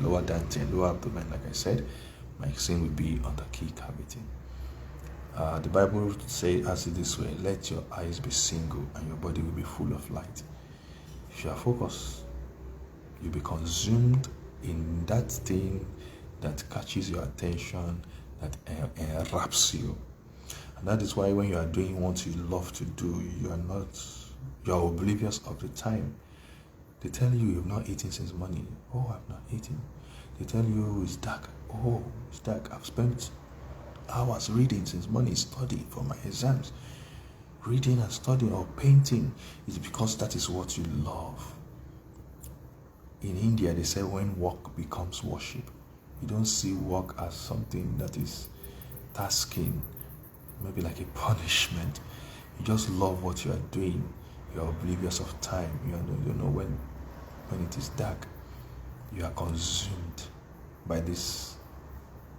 Speaker 1: lower dantian, lower abdomen, like I said, my Xin will be on the key cavity. The Bible says it this way, let your eyes be single and your body will be full of light. If you are focused, you'll be consumed in that thing that catches your attention, that enwraps you. And that is why when you are doing what you love to do, you are oblivious of the time. They tell you you've not eaten since morning. Oh, I've not eaten. They tell you it's dark. Oh, it's dark. I've spent hours reading since morning, studying for my exams. Reading and studying or painting is because that is what you love. In India, they say when work becomes worship, you don't see work as something that is tasking, maybe like a punishment. You just love what you are doing. You are oblivious of time. You know when it is dark, you are consumed by this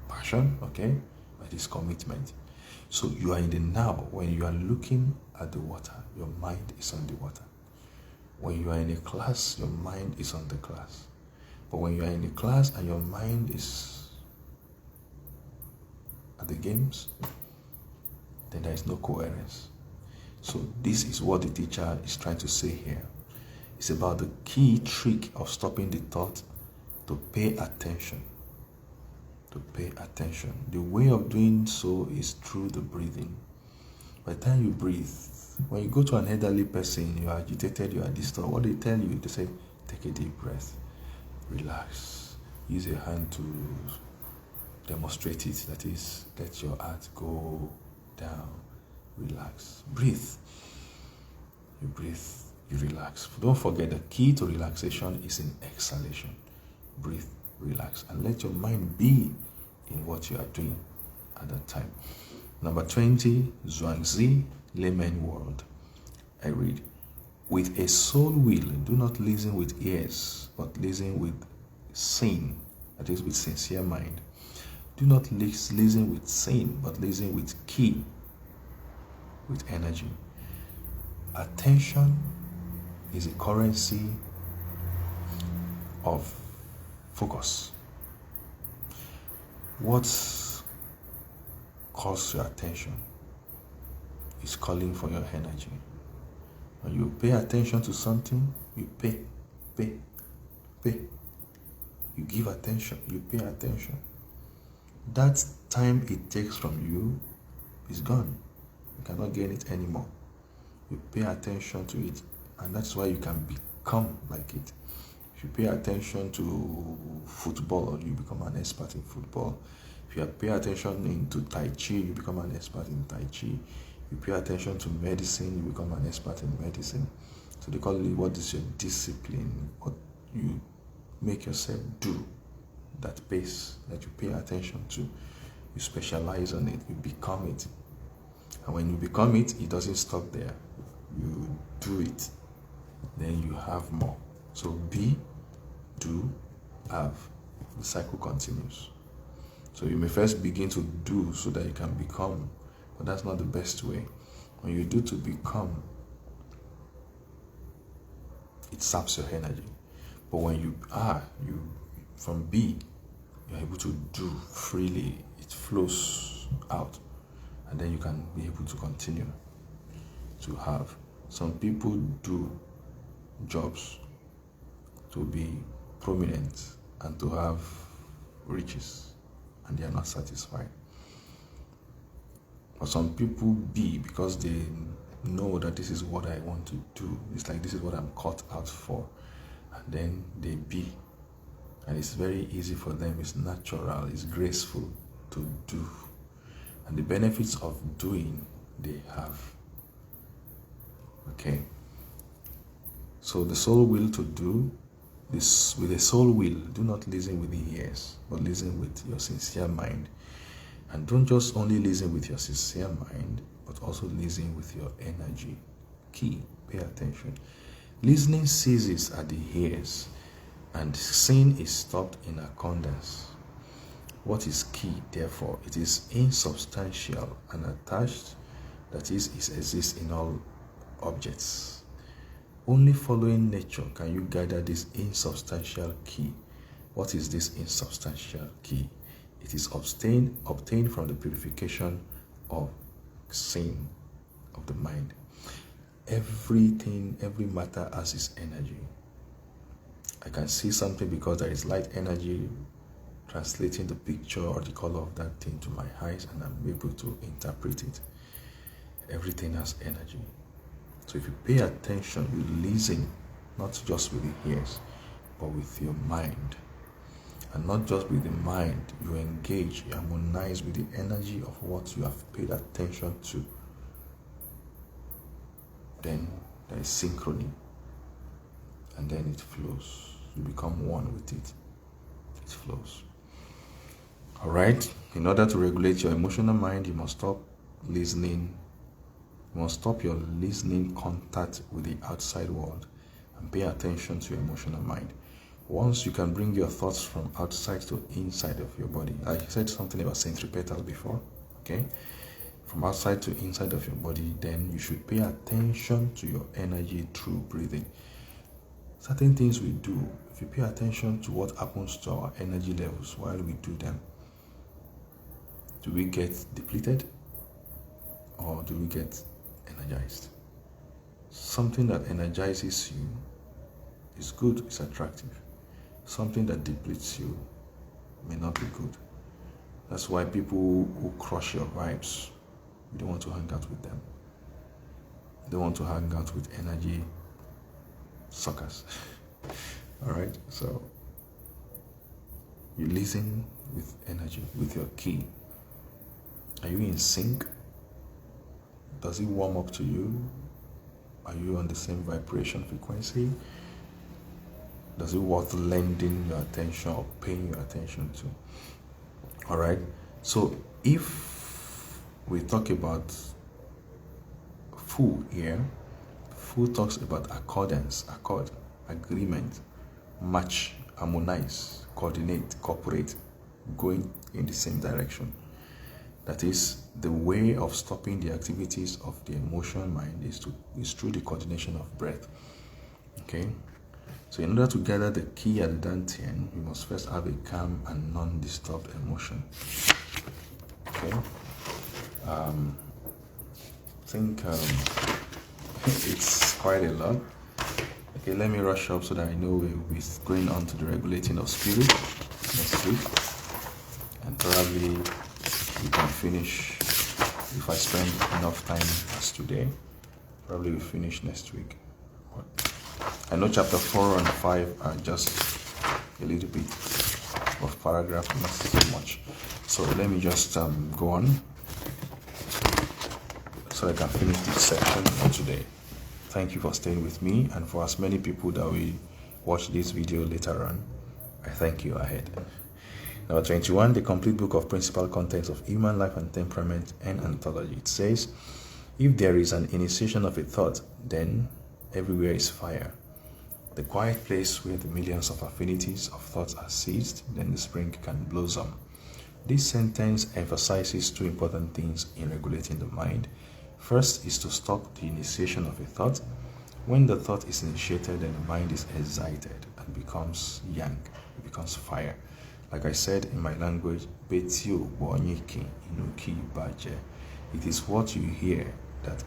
Speaker 1: passion, okay? By this commitment. So you are in the now. When you are looking at the water, your mind is on the water. When you are in a class, your mind is on the class. But when you are in a class and your mind is at the games, then there is no coherence. So this is what the teacher is trying to say here. It's about the key trick of stopping the thought, to pay attention. To pay attention. The way of doing so is through the breathing. By the time you breathe, when you go to an elderly person, you are agitated, you are disturbed, what they tell you, they say, take a deep breath, relax, use your hand to demonstrate it, that is, let your heart go down, relax, breathe. You breathe you relax. Don't forget the key to relaxation is in exhalation. Breathe, relax, and let your mind be in what you are doing at that time. Number 20, Zhuangzi, Layman World. I read, with a soul will, do not listen with ears, but listen with sin, that is with sincere mind. Do not listen with sin, but listen with ki, with energy. Attention is a currency of focus. What calls your attention is calling for your energy. When you pay attention to something, you pay. You give attention, you pay attention. That time it takes from you is gone. You cannot gain it anymore. You pay attention to it, and that's why you can become like it. If you pay attention to football, you become an expert in football. If you pay attention into Tai Chi, you become an expert in Tai Chi. If you pay attention to medicine, you become an expert in medicine. So they call it, what is your discipline? What you make yourself do, that pace that you pay attention to. You specialize on it, you become it. And when you become it, it doesn't stop there. You do it, then you have more. So be, do, have. The cycle continues. So you may first begin to do so that you can become, but that's not the best way. When you do to become, it saps your energy. But when you are, from be, you're able to do freely. It flows out, and then you can be able to continue to have. Some people do jobs to be prominent and to have riches, and they are not satisfied. But some people be because they know that this is what I want to do. It's like, this is what I'm cut out for. And then they be. And it's very easy for them. It's natural. It's graceful to do. And the benefits of doing, they have. Okay. So the soul will to do this with a soul will. Do not listen with the ears, but listen with your sincere mind. And don't just only listen with your sincere mind, but also listen with your energy. Key, pay attention. Listening ceases at the ears, and sin is stopped in accordance. What is key, therefore? It is insubstantial and attached, that is, it exists in all objects. Only following nature can you gather this insubstantial key. What is this insubstantial key? It is obtained from the purification of sin of the mind. Everything, every matter has its energy. I can see something because there is light energy translating the picture or the color of that thing to my eyes, and I'm able to interpret it. Everything has energy. So if you pay attention, you listen, not just with the ears, but with your mind. And not just with the mind, you engage, you harmonize with the energy of what you have paid attention to. Then there is synchrony, and then it flows. You become one with it. It flows. All right? In order to regulate your emotional mind, you must stop listening. You must stop your listening contact with the outside world and pay attention to your emotional mind. Once you can bring your thoughts from outside to inside of your body. I said something about centripetal before, okay? From outside to inside of your body, then you should pay attention to your energy through breathing. Certain things we do, if you pay attention to what happens to our energy levels while we do them, do we get depleted or do we get energized? Something that energizes you is good, it's attractive. Something that depletes you may not be good. That's why people who crush your vibes, you don't want to hang out with them. You don't want to hang out with energy suckers. All right, so you listen with energy, with your key. Are you in sync? Does it warm up to you? Are you on the same vibration frequency? Does it worth lending your attention or paying your attention to? All right. So if we talk about Fu here, Fu talks about accordance, accord, agreement, match, harmonize, coordinate, cooperate, going in the same direction. That is, the way of stopping the activities of the emotional mind is through the coordination of breath. Okay? So in order to gather the key at the dantian, you must first have a calm and non-disturbed emotion. Okay? I think it's quite a lot. Okay, let me rush up so that I know we'll be going on to the regulating of spirit next week. And probably we can finish, if I spend enough time as today, probably we'll finish next week. I know chapter 4 and 5 are just a little bit of paragraph, not so much. So let me just go on so I can finish this section for today. Thank you for staying with me, and for as many people that will watch this video later on, I thank you ahead. Number 21, the complete book of principal contents of human life and temperament and ontology. It says, if there is an initiation of a thought, then everywhere is fire. The quiet place where the millions of affinities of thoughts are seized, then the spring can blossom. This sentence emphasizes two important things in regulating the mind. First is to stop the initiation of a thought. When the thought is initiated, then the mind is excited and becomes yang, it becomes fire. Like I said in my language, it is what you hear that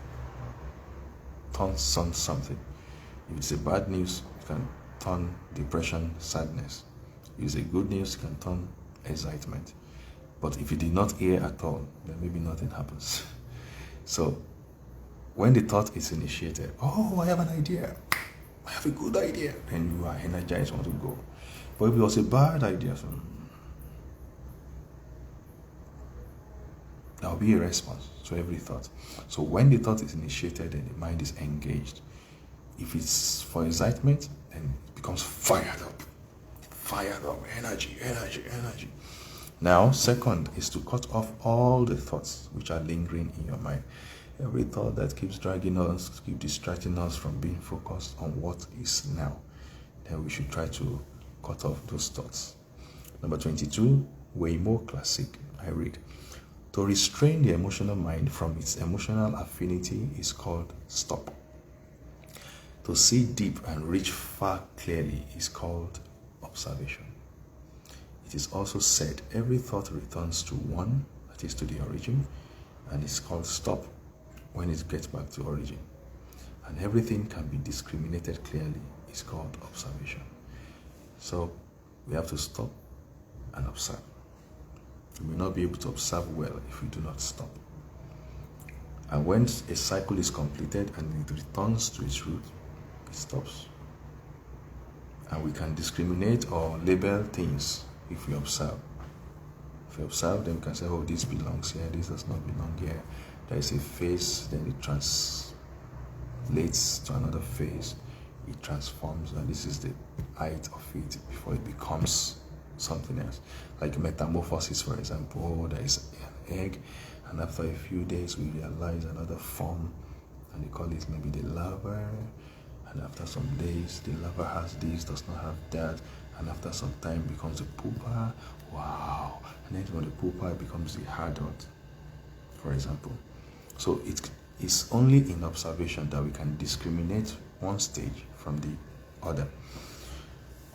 Speaker 1: turns on something. If it's a bad news, it can turn depression, sadness. If it's a good news, it can turn excitement. But if you did not hear at all, then maybe nothing happens. So, when the thought is initiated, oh, I have an idea, I have a good idea, then you are energized, want to go. But if it was a bad idea, there will be a response to every thought. So when the thought is initiated, then the mind is engaged. If it's for excitement, then it becomes fired up, energy. Now, second is to cut off all the thoughts which are lingering in your mind. Every thought that keeps dragging us, keeps distracting us from being focused on what is now. Then we should try to cut off those thoughts. Number 22, way more classic. I read, to restrain the emotional mind from its emotional affinity is called stop. To see deep and reach far clearly is called observation. It is also said every thought returns to one, that is to the origin, and it's called stop when it gets back to origin. And everything can be discriminated clearly is called observation. So we have to stop and observe. We will not be able to observe well if we do not stop. And when a cycle is completed and it returns to its root, it stops. And we can discriminate or label things if we observe. If we observe, then we can say, oh, this belongs here, this does not belong here. There is a phase, then it translates to another phase. It transforms, and this is the height of it before it becomes something else. Like metamorphosis, for example. Oh, there is an egg, and after a few days we realize another form, and they call it maybe the larva. And after some days, the larva has this, does not have that, and after some time becomes a pupa. Wow! And then when the pupa becomes the adult, for example. So it is only in observation that we can discriminate one stage from the other.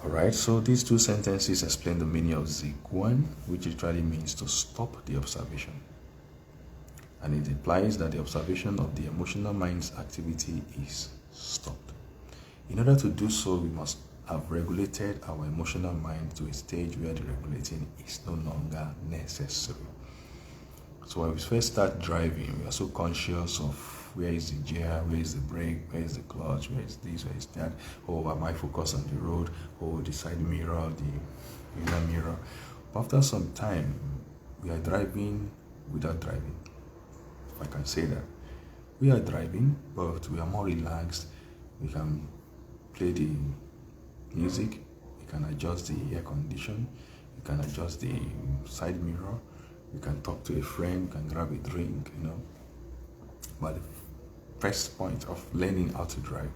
Speaker 1: Alright, so these two sentences explain the meaning of Ziguan, which literally means to stop the observation. And it implies that the observation of the emotional mind's activity is stopped. In order to do so, we must have regulated our emotional mind to a stage where the regulating is no longer necessary. So when we first start driving, we are so conscious of where is the gear, where is the brake, where is the clutch, where is this, where is that. Oh, am I focused on the road? Oh, the side mirror, the inner mirror. But after some time, we are driving without driving, if I can say that. We are driving, but we are more relaxed. We can play the music, you can adjust the air condition, you can adjust the side mirror, you can talk to a friend, you can grab a drink, But the first point of learning how to drive,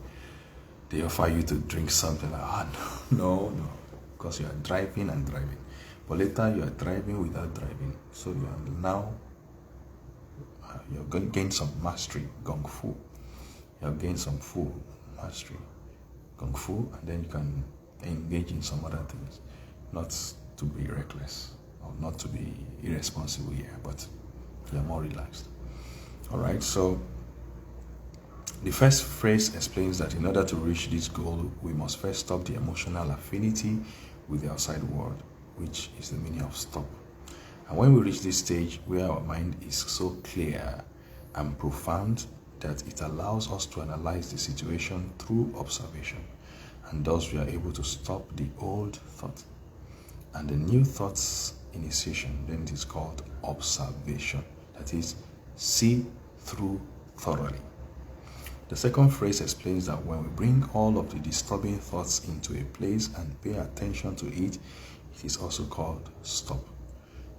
Speaker 1: they offer you to drink something like, no, because you are driving and driving. But later you are driving without driving. So you are now, you're going to gain some mastery, Kung Fu. You'll gain some full mastery, Kung Fu, and then you can engage in some other things. Not to be reckless or not to be irresponsible here, but you're more relaxed. All right, so the first phrase explains that in order to reach this goal, we must first stop the emotional affinity with the outside world, which is the meaning of stop. And when we reach this stage where our mind is so clear and profound that it allows us to analyze the situation through observation, and thus we are able to stop the old thought and the new thoughts initiation, then it is called observation. That is, see through thoroughly. The second phrase explains that when we bring all of the disturbing thoughts into a place and pay attention to it, it is also called stop.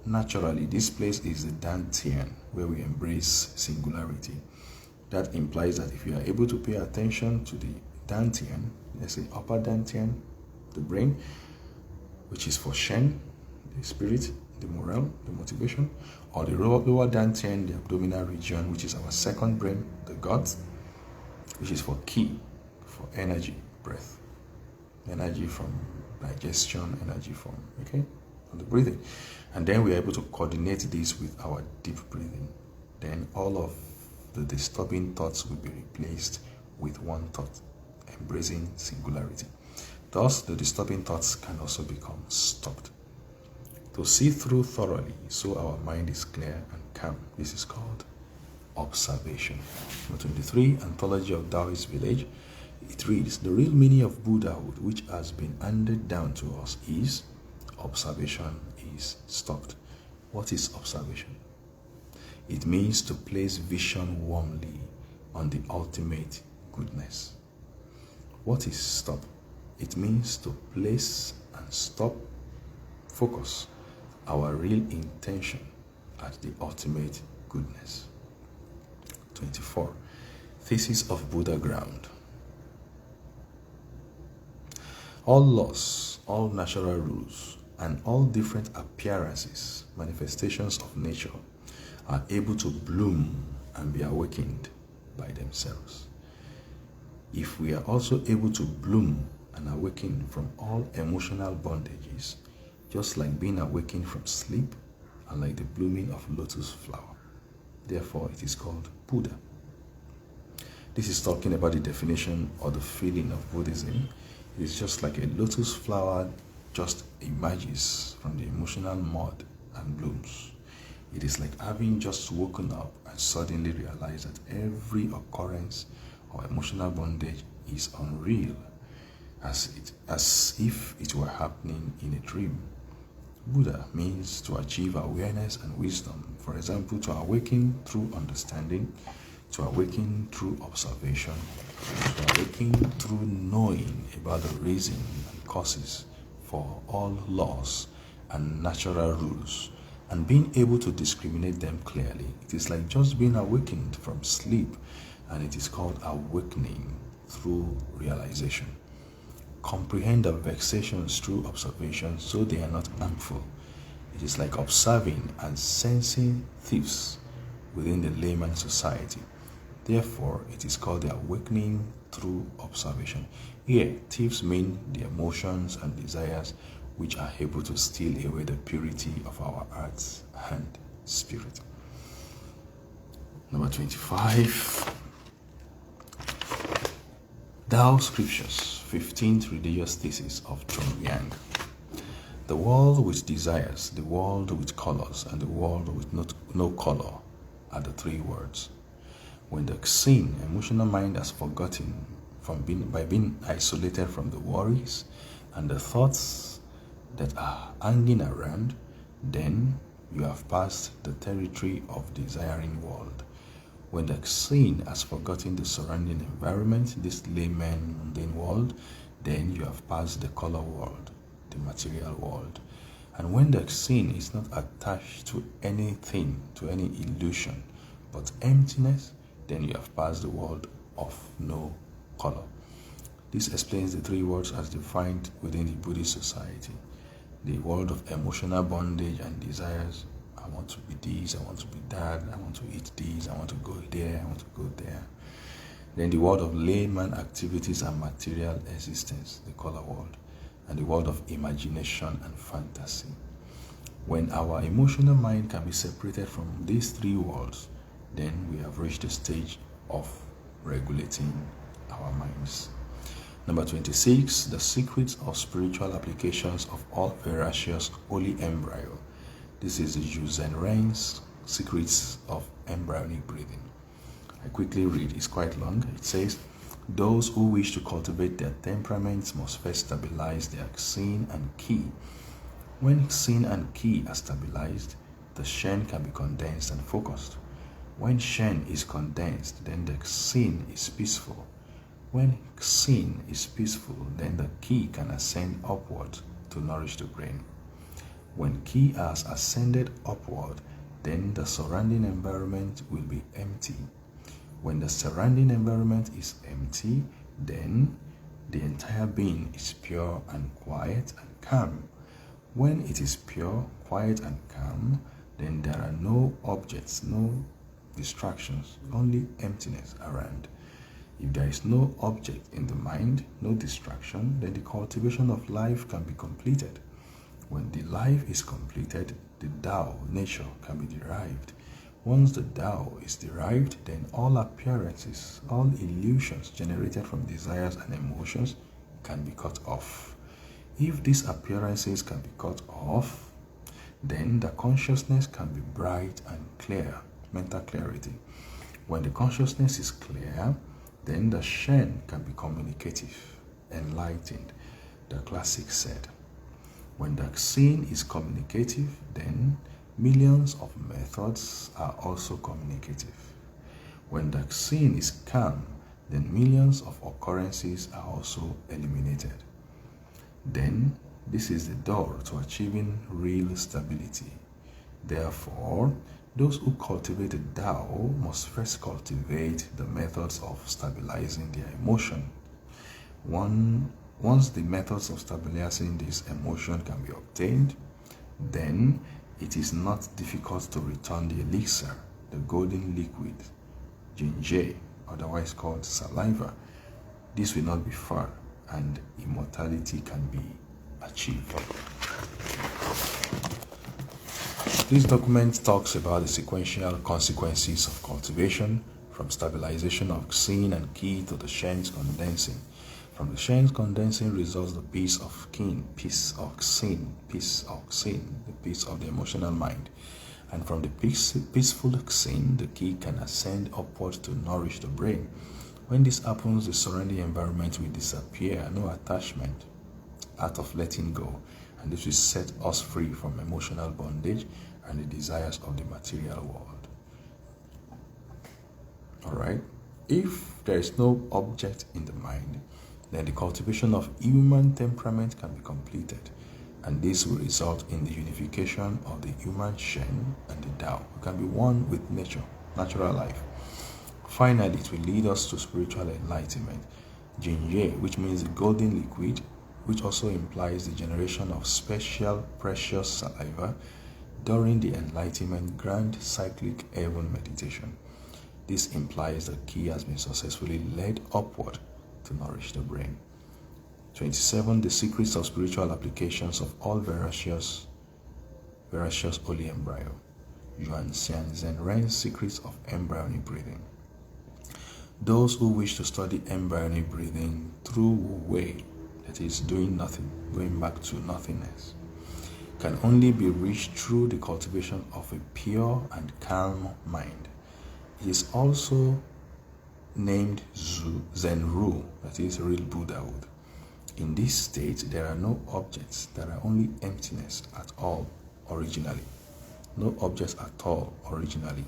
Speaker 1: Naturally, this place is the Dantian, where we embrace singularity. That implies that if you are able to pay attention to the Dantian, let's say upper Dantian, the brain, which is for Shen, the spirit, the morale, the motivation, or the lower Dantian, the abdominal region, which is our second brain, the gut, which is for Qi, for energy, breath, energy from digestion, energy from the breathing. And then we are able to coordinate this with our deep breathing. Then all of the disturbing thoughts will be replaced with one thought, embracing singularity. Thus, the disturbing thoughts can also become stopped. To see through thoroughly, so our mind is clear and calm. This is called observation. Number 23, Anthology of Taoist Village. It reads, the real meaning of Buddhahood, which has been handed down to us, is observation is stopped. What is observation? It means to place vision warmly on the ultimate goodness. What is stop? It means to place and stop, focus our real intention at the ultimate goodness. 24. Thesis of Buddha ground. All laws, all natural rules, and all different appearances, manifestations of nature, are able to bloom and be awakened by themselves. If we are also able to bloom and awaken from all emotional bondages, just like being awakened from sleep and like the blooming of lotus flower, therefore it is called Buddha. This is talking about the definition or the feeling of Buddhism. It is just like a lotus flower just emerges from the emotional mud and blooms. It is like having just woken up and suddenly realized that every occurrence or emotional bondage is unreal, as if it were happening in a dream. Buddha means to achieve awareness and wisdom. For example, to awaken through understanding, to awaken through observation, to awaken through knowing about the reason and causes for all laws and natural rules, and being able to discriminate them clearly. It is like just being awakened from sleep, and it is called awakening through realization. Comprehend the vexations through observation so they are not harmful. It is like observing and sensing thieves within the layman society. Therefore, it is called the awakening through observation. Here, thieves mean the emotions and desires which are able to steal away the purity of our hearts and spirit. Number 25. Tao Scriptures, 15th religious thesis of Chongyang. The world with desires, the world with colors, and the world with no color are the three words. When the sane, emotional mind has forgotten by being isolated from the worries and the thoughts that are hanging around, then you have passed the territory of desiring world. When the Xin has forgotten the surrounding environment, this layman mundane world, then you have passed the color world, the material world. And when the Xin is not attached to anything, to any illusion, but emptiness, then you have passed the world of no color. This explains the three worlds as defined within the Buddhist society. The world of emotional bondage and desires. I want to be this, I want to be that, I want to eat this, I want to go there, I want to go there. Then the world of layman activities and material existence, the color world, and the world of imagination and fantasy. When our emotional mind can be separated from these three worlds, then we have reached the stage of regulating our minds. Number 26, the secrets of spiritual applications of all veracious holy embryo. This is the Zhu Zhenren's Secrets of Embryonic Breathing. I quickly read, it's quite long. It says, those who wish to cultivate their temperaments must first stabilize their Xin and Qi. When Xin and Qi are stabilized, the Shen can be condensed and focused. When Shen is condensed, then the Xin is peaceful. When Xin is peaceful, then the Qi can ascend upward to nourish the brain. When Qi has ascended upward, then the surrounding environment will be empty. When the surrounding environment is empty, then the entire being is pure and quiet and calm. When it is pure, quiet and calm, then there are no objects, no distractions, only emptiness around. If there is no object in the mind, no distraction, then the cultivation of life can be completed. When the life is completed, the Tao, nature, can be derived. Once the Tao is derived, then all appearances, all illusions generated from desires and emotions can be cut off. If these appearances can be cut off, then the consciousness can be bright and clear, mental clarity. When the consciousness is clear, then the Shen can be communicative, enlightened, the classic said. When the Xin is communicative, then millions of methods are also communicative. When the Xin is calm, then millions of occurrences are also eliminated. Then, this is the door to achieving real stability. Therefore, those who cultivate the Tao must first cultivate the methods of stabilizing their emotion. Once the methods of stabilizing this emotion can be obtained, then it is not difficult to return the elixir, the golden liquid, Jinjie, otherwise called saliva. This will not be far, and immortality can be achieved. This document talks about the sequential consequences of cultivation, from stabilization of Xin and Qi to the Shen's condensing. From the Shen's condensing results the peace of Qi, peace of Xin, the peace of the emotional mind. And from the peaceful Xin, the Qi can ascend upward to nourish the brain. When this happens, the surrounding environment will disappear, no attachment, art of letting go, and this will set us free from emotional bondage and the desires of the material world. Alright? If there is no object in the mind, then the cultivation of human temperament can be completed, and this will result in the unification of the human Shen and the Tao, who can be one with nature, natural life. Finally, it will lead us to spiritual enlightenment, Jinjie, which means the golden liquid, which also implies the generation of special precious saliva during the enlightenment grand cyclic heaven meditation. This implies that Qi has been successfully led upward to nourish the brain. 27. The secrets of spiritual applications of all veracious holy embryo. Yuanxian Zhenren's Secrets of Embryonic Breathing. Those who wish to study embryonic breathing through Wu Wei, that is, doing nothing, going back to nothingness, can only be reached through the cultivation of a pure and calm mind. It is also named Zenru, that is, real Buddhahood. In this state, there are no objects, there are only emptiness at all originally. No objects at all originally.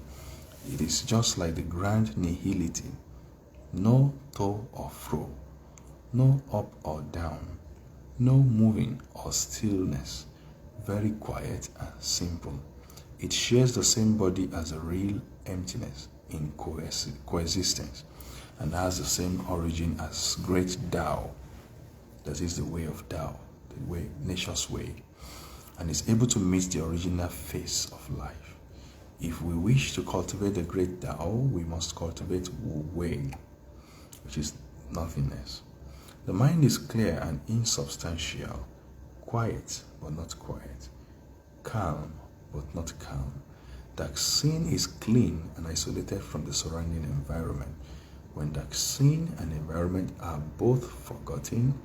Speaker 1: It is just like the grand nihility. No to or fro, no up or down, no moving or stillness. Very quiet and simple. It shares the same body as a real emptiness in coexistence, and has the same origin as great Tao. That is the way of Tao, the way, nature's way, and is able to meet the original face of life. If we wish to cultivate the great Tao, we must cultivate Wu Wei, which is nothingness. The mind is clear and insubstantial, quiet but not quiet, calm but not calm. Daxin is clean and isolated from the surrounding environment. When Daxin and environment are both forgotten,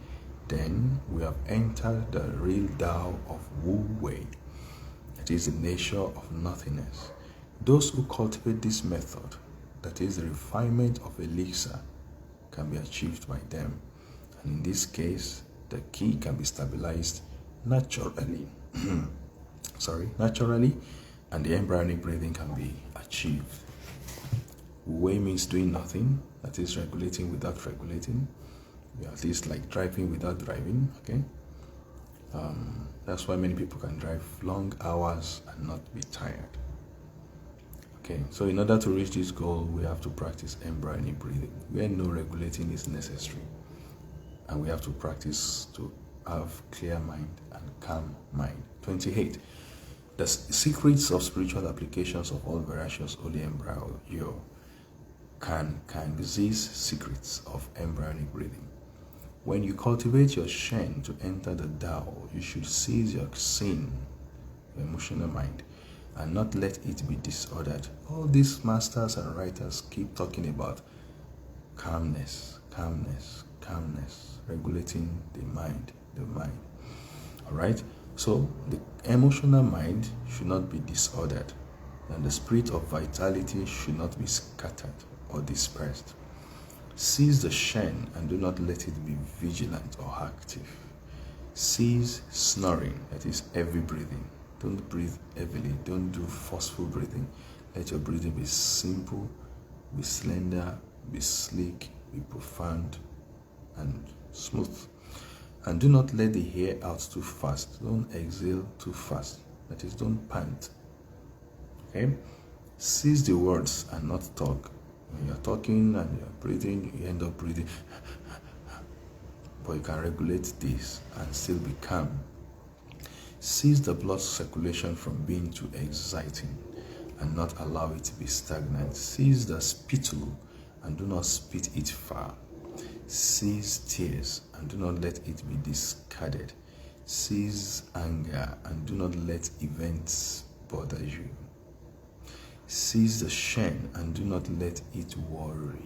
Speaker 1: then we have entered the real Tao of Wu Wei. It is the nature of nothingness. Those who cultivate this method, that is the refinement of elixir, can be achieved by them. And in this case, the key can be stabilized naturally. Naturally, and the embryonic breathing can be achieved. Wu Wei means doing nothing, that is regulating without regulating. At least like driving without driving, okay? That's why many people can drive long hours and not be tired. Okay, so in order to reach this goal, we have to practice embryonic breathing, where no regulating is necessary. And we have to practice to have clear mind and calm mind. 28. The secrets of spiritual applications of all variations holy embryo can exist secrets of embryonic breathing. When you cultivate your Shen to enter the Tao, you should seize your Xin, your emotional mind, and not let it be disordered. All these masters and writers keep talking about calmness, calmness, calmness, regulating the mind. All right? So the emotional mind should not be disordered, and the spirit of vitality should not be scattered or dispersed. Seize the Shen and do not let it be vigilant or active. Seize snoring, that is heavy breathing. Don't breathe heavily. Don't do forceful breathing. Let your breathing be simple, be slender, be sleek, be profound, and smooth. And do not let the air out too fast. Don't exhale too fast. That is, don't pant. Okay? Seize the words and not talk. When you're talking and you're breathing, you end up breathing. But you can regulate this and still be calm. Seize the blood circulation from being too exciting and not allow it to be stagnant. Seize the spittle and do not spit it far. Seize tears and do not let it be discarded. Seize anger and do not let events bother you. Seize the Shen and do not let it worry.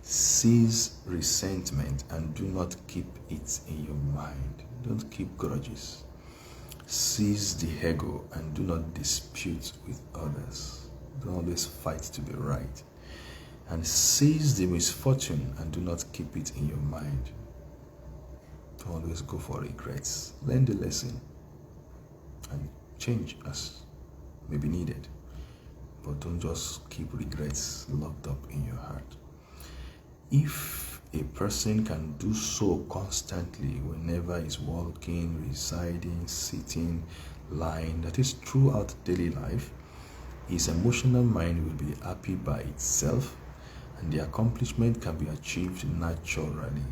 Speaker 1: Seize resentment and do not keep it in your mind. Don't keep grudges. Seize the ego and do not dispute with others. Don't always fight to be right. And seize the misfortune and do not keep it in your mind. Don't always go for regrets. Learn the lesson and change as may be needed. But don't just keep regrets locked up in your heart. If a person can do so constantly whenever he's walking, residing, sitting, lying, that is throughout daily life, his emotional mind will be happy by itself and the accomplishment can be achieved naturally.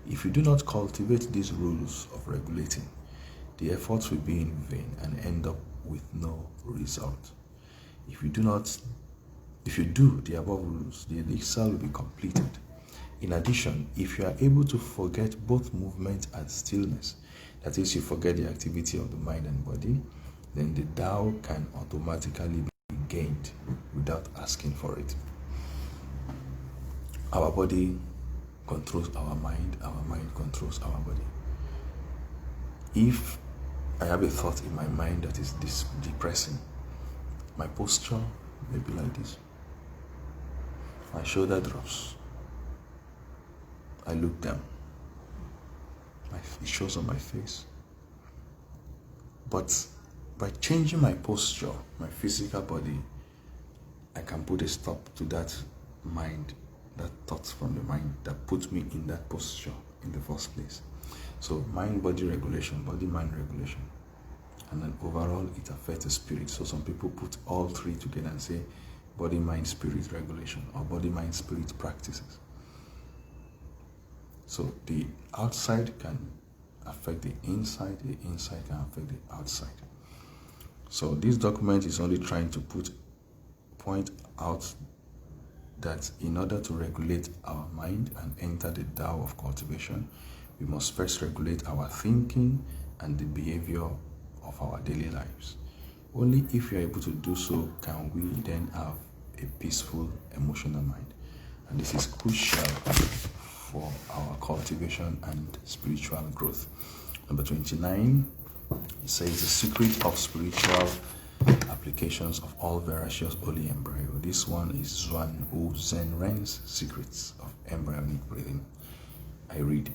Speaker 1: If you do not cultivate these rules of regulating, the efforts will be in vain and end up with no result. If you do the above rules, the elixir will be completed. In addition, if you are able to forget both movement and stillness, that is, you forget the activity of the mind and body, then the Tao can automatically be gained without asking for it. Our body controls our mind controls our body. If I have a thought in my mind that is depressing, my posture may be like this. My shoulder drops. I look down. It shows on my face. But by changing my posture, my physical body, I can put a stop to that mind, that thoughts from the mind that put me in that posture in the first place. So mind-body regulation, body-mind regulation. And then overall, it affects the spirit. So some people put all three together and say body-mind-spirit regulation or body-mind-spirit practices. So the outside can affect the inside can affect the outside. So this document is only trying to point out that in order to regulate our mind and enter the Tao of cultivation, we must first regulate our thinking and the behavior of our daily lives. Only if we are able to do so can we then have a peaceful emotional mind. And this is crucial for our cultivation and spiritual growth. Number 29, it says the secret of spiritual applications of all veracious holy embryo. This one is Zen Ren's Secrets of Embryonic Breathing. I read,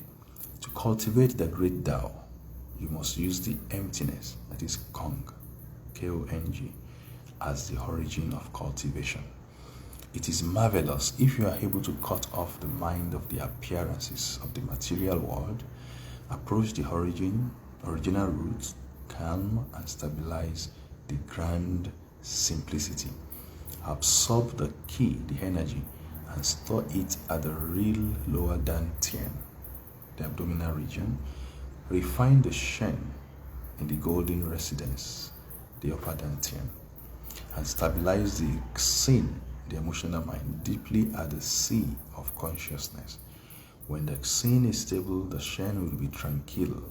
Speaker 1: to cultivate the great Tao, you must use the emptiness, that is Kong, K-O-N-G, as the origin of cultivation. It is marvelous if you are able to cut off the mind of the appearances of the material world, approach the original roots, calm and stabilize the grand simplicity, absorb the ki, the energy, and store it at the real lower dantian, the abdominal region, refine the shen in the golden residence, the upper dantian, and stabilize the xin, the emotional mind, deeply at the sea of consciousness. When the xin is stable, the shen will be tranquil.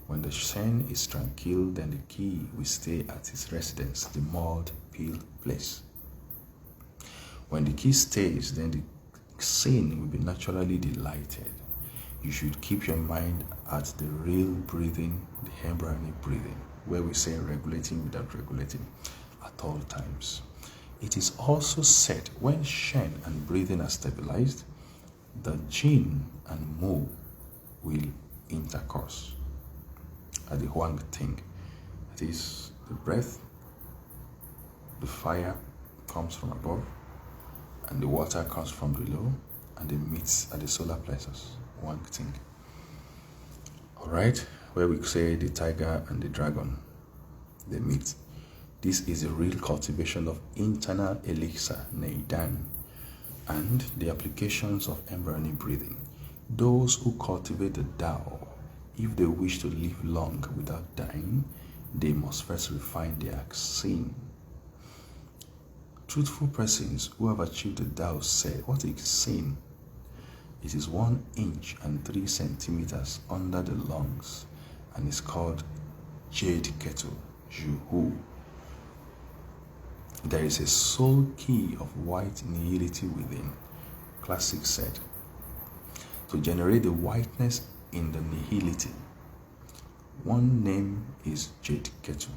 Speaker 1: When the shen is tranquil, then the ki will stay at its residence, the mud peel place. When the ki stays, then the xin will be naturally delighted. You should keep your mind at the real breathing, the embryonic breathing, where we say regulating without regulating at all times. It is also said when shen and breathing are stabilized, the jin and mu will intercourse at the Huang Ting. That is, the breath, the fire comes from above, and the water comes from below, and they meet at the solar plexus, Huang Ting. Alright, where we say the tiger and the dragon, they meet. This is a real cultivation of internal elixir, Neidan, and the applications of embryonic breathing. Those who cultivate the Tao, if they wish to live long without dying, they must first refine their xin. Truthful persons who have achieved the Tao say, what is xin? It is 1 inch and 3 centimeters under the lungs and is called Jade Kettle, Juhu. There is a soul key of white nihility within, Classic said. To generate the whiteness in the nihility, one name is Jade Kettle.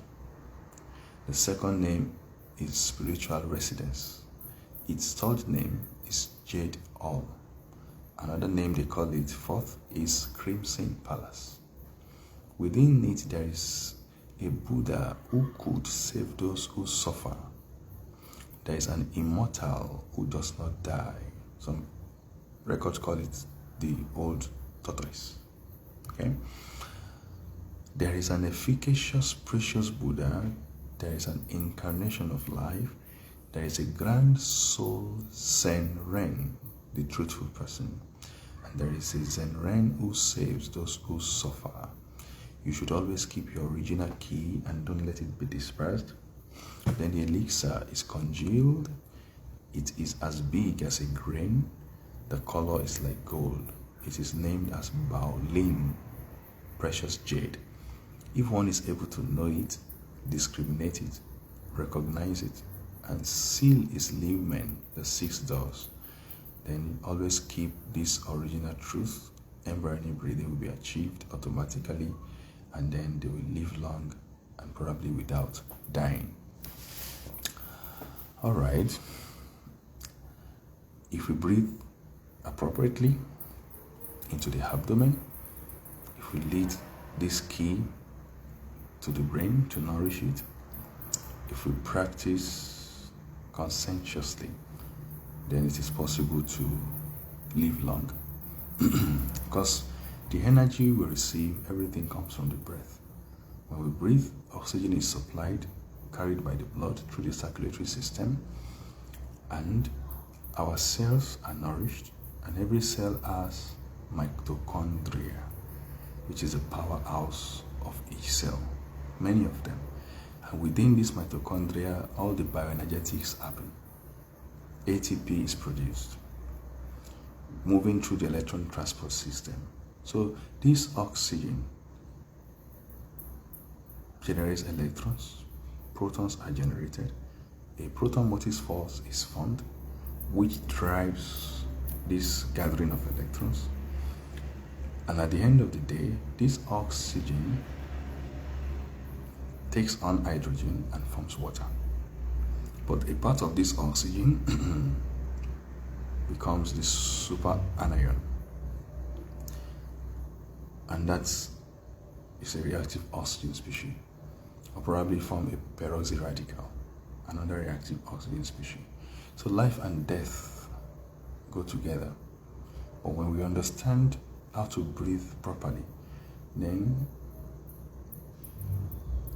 Speaker 1: The second name is spiritual residence. Its third name is Jade Hall. Another name they call it fourth is Crimson Palace. Within it there is a Buddha who could save those who suffer. There is an immortal who does not die. Some records call it the old tortoise. Okay? There is an efficacious, precious Buddha. There is an incarnation of life. There is a grand soul, Zen Ren, the truthful person. And there is a Zen Ren who saves those who suffer. You should always keep your original key and don't let it be dispersed. Then the elixir is congealed. It is as big as a grain. The color is like gold. It is named as Baolin, precious jade. If one is able to know it, discriminate it, recognize it, and seal its lineament, the 6 doors, then always keep this original truth. Embryonic breathing will be achieved automatically, and then they will live long and probably without dying. All right. If we breathe appropriately into the abdomen, if we lead this key to the brain to nourish it. If we practice conscientiously, then it is possible to live long. Because the energy we receive, everything comes from the breath. When we breathe, oxygen is supplied, carried by the blood through the circulatory system, and our cells are nourished, and every cell has mitochondria, which is the powerhouse of each cell, many of them. And within this mitochondria, all the bioenergetics happen. ATP is produced, moving through the electron transport system. So this oxygen generates electrons, protons are generated, a proton motive force is formed, which drives this gathering of electrons. And at the end of the day, this oxygen takes on hydrogen and forms water. But a part of this oxygen becomes this super anion. And that's a reactive oxygen species, or probably form a peroxy radical, another reactive oxygen species. So life and death go together. But when we understand how to breathe properly, then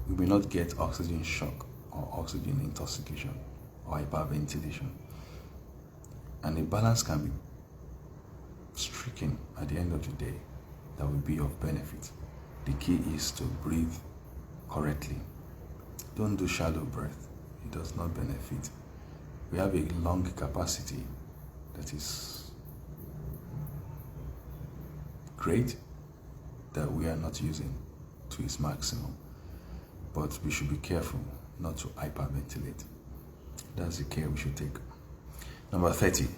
Speaker 1: we may not get oxygen shock or oxygen intoxication or hyperventilation. And a balance can be stricken at the end of the day that will be of benefit. The key is to breathe correctly. Don't do shallow breath. It does not benefit. We have a lung capacity that is great that we are not using to its maximum. But we should be careful not to hyperventilate. That's the care we should take. Number 30.